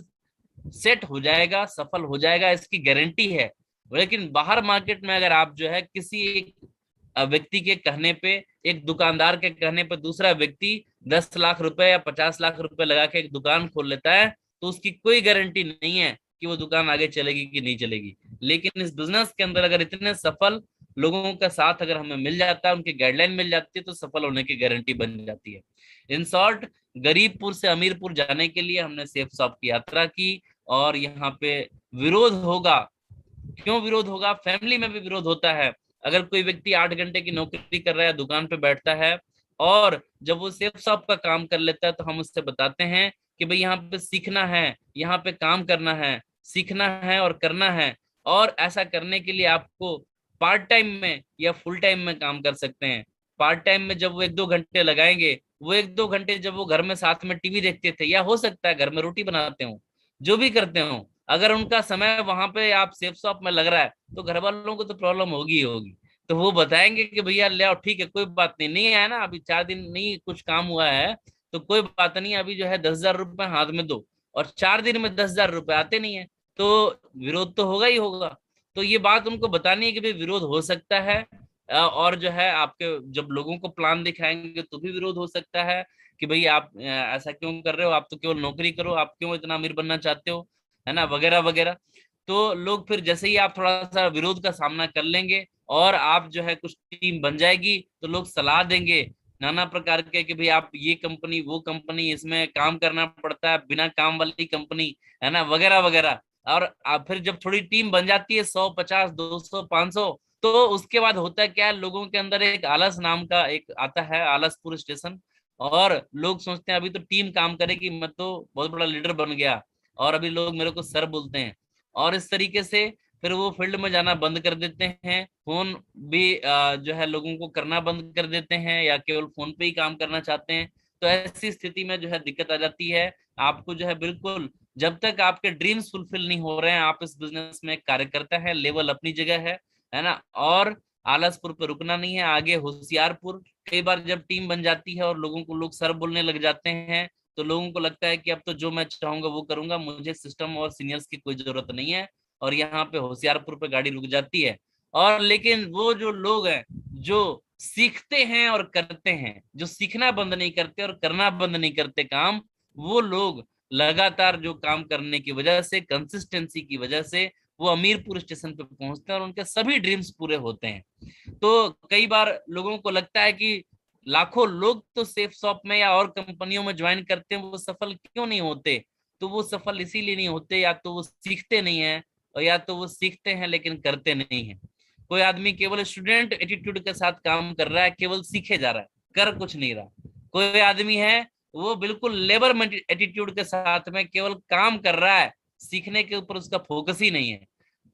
सेट हो जाएगा, सफल हो जाएगा, इसकी गारंटी है। लेकिन बाहर मार्केट में अगर आप जो है किसी एक व्यक्ति के कहने पे, एक दुकानदार के कहने पे दूसरा व्यक्ति 10 लाख रुपए या 50 लाख रुपए लगा के एक दुकान खोल लेता है, तो उसकी कोई गारंटी नहीं है कि वो दुकान आगे चलेगी कि नहीं चलेगी। लेकिन इस बिजनेस के अंदर अगर इतने सफल लोगों का साथ अगर हमें मिल जाता है, उनकी गाइडलाइन मिल जाती है, तो सफल होने की गारंटी बन जाती है। इन शॉर्ट, गरीबपुर से अमीरपुर जाने के लिए हमने सेफ शॉप की यात्रा की। और यहाँ पे विरोध होगा, क्यों विरोध होगा? फैमिली में भी विरोध होता है। अगर कोई व्यक्ति 8 घंटे की नौकरी कर रहा है, दुकान पे बैठता है, और जब वो सेफ शॉप का काम कर लेता है, तो हम उससे बताते हैं कि भाई यहाँ पे सीखना है, यहाँ पे काम करना है, सीखना है और करना है। और ऐसा करने के लिए आपको पार्ट टाइम में या फुल टाइम में काम कर सकते हैं। पार्ट टाइम में जब वो 1-2 घंटे लगाएंगे, वो 1-2 घंटे जब वो घर में साथ में टीवी देखते थे, या हो सकता है घर में रोटी बनाते हो, जो भी करते हो, अगर उनका समय वहां पे आप सेफ शॉप में लग रहा है, तो घर वालों को तो प्रॉब्लम होगी ही होगी। तो वो बताएंगे कि भैया ले आओ, ठीक है कोई बात नहीं, नहीं है ना अभी 4 दिन नहीं कुछ काम हुआ है, तो कोई बात नहीं, अभी जो है 10,000 रुपए हाथ में दो। और 4 दिन में 10,000 रुपए आते नहीं है, तो विरोध तो होगा ही होगा। तो ये बात उनको बतानी है कि भाई विरोध हो सकता है। और जो है आपके जब लोगों को प्लान दिखाएंगे तो भी विरोध हो सकता है कि भाई आप ऐसा क्यों कर रहे हो, आप तो केवल नौकरी करो, आप क्यों इतना अमीर बनना चाहते हो, है ना, वगैरह वगैरह। तो लोग फिर जैसे ही आप थोड़ा सा विरोध का सामना कर लेंगे और आप जो है कुछ टीम बन जाएगी, तो लोग सलाह देंगे नाना प्रकार के कि भाई आप ये कंपनी वो कंपनी, इसमें काम करना पड़ता है, बिना काम वाली कंपनी, है ना, वगैरह वगैरह। और आप फिर जब थोड़ी टीम बन जाती है 100, 50, 200, 500, तो उसके बाद होता क्या है, लोगों के अंदर एक आलस नाम का एक आता है, आलसपुर स्टेशन। और लोग सोचते हैं अभी तो टीम काम करेगी, मैं तो बहुत बड़ा लीडर बन गया, और अभी लोग मेरे को सर बोलते हैं। और इस तरीके से फिर वो फील्ड में जाना बंद कर देते हैं, फोन भी जो है लोगों को करना बंद कर देते हैं, या केवल फोन पे ही काम करना चाहते हैं। तो ऐसी स्थिति में जो है दिक्कत आ जाती है। आपको जो है बिल्कुल, जब तक आपके ड्रीम्स फुलफिल नहीं हो रहे हैं, आप इस बिजनेस में एक कार्यकर्ता है, लेवल अपनी जगह है ना। और आलसपुर पे रुकना नहीं है, आगे होशियारपुर। कई बार जब टीम बन जाती है और लोगों को लोग सर बोलने लग जाते हैं, तो लोगों को लगता है कि अब तो जो मैं चाहूंगा वो करूंगा, मुझे सिस्टम और सीनियर्स की कोई जरूरत नहीं है। और यहाँ पे होशियारपुर पे गाड़ी रुक जाती है। और लेकिन वो जो लोग हैं जो सीखते हैं और करते हैं, जो सीखना बंद नहीं करते और करना बंद नहीं करते काम, वो लोग लगातार जो काम करने की वजह से, कंसिस्टेंसी की वजह से, वो अमीरपुर स्टेशन पे पहुंचते हैं और उनके सभी ड्रीम्स पूरे होते हैं। तो कई बार लोगों को लगता है कि लाखों लोग तो सेफ शॉप में या और कंपनियों में ज्वाइन करते हैं, वो सफल क्यों नहीं होते? तो वो सफल इसीलिए नहीं होते, या तो वो सीखते नहीं है, और या तो वो सीखते हैं लेकिन करते नहीं है। कोई आदमी केवल स्टूडेंट एटीट्यूड के साथ काम कर रहा है, केवल सीखे जा रहा है, कर कुछ नहीं रहा। कोई आदमी है वो बिल्कुल लेबर एटीट्यूड के साथ में केवल काम कर रहा है, सीखने के ऊपर उसका फोकस ही नहीं है।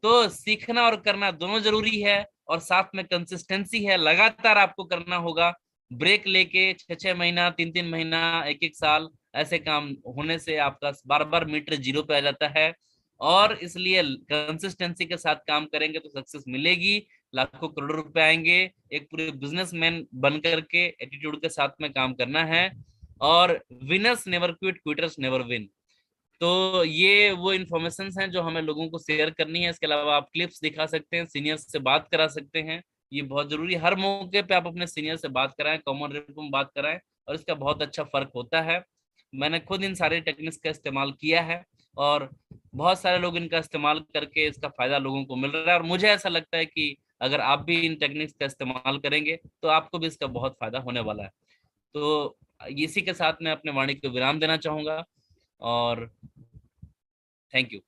तो सीखना और करना दोनों जरूरी है, और साथ में कंसिस्टेंसी है, लगातार आपको करना होगा। ब्रेक लेके 6-6 महीना, 3-3 महीना, 1-1 साल ऐसे काम होने से आपका बार बार मीटर जीरो पे आ जाता है। और इसलिए कंसिस्टेंसी के साथ काम करेंगे तो सक्सेस मिलेगी, लाखों करोड़ों रुपए आएंगे। एक पूरे बिजनेसमैन बन करके एटीट्यूड के साथ में काम करना है। और winners never quit, quitters never win. तो ये वो इन्फॉर्मेशन हैं जो हमें लोगों को शेयर करनी है। इसके अलावा आप क्लिप्स दिखा सकते हैं, सीनियर्स से बात करा सकते हैं। ये बहुत जरूरी है, हर मौके पे आप अपने सीनियर से बात कराएं, कॉमन रूप में बात कराएं, और इसका बहुत अच्छा फर्क होता है। मैंने खुद इन सारे टेक्निक्स का इस्तेमाल किया है, और बहुत सारे लोग इनका इस्तेमाल करके इसका फायदा लोगों को मिल रहा है। और मुझे ऐसा लगता है कि अगर आप भी इन टेक्निक्स का इस्तेमाल करेंगे तो आपको भी इसका बहुत फायदा होने वाला है। तो इसी के साथ मैं अपने वाणी को विराम देना चाहूंगा, और थैंक यू।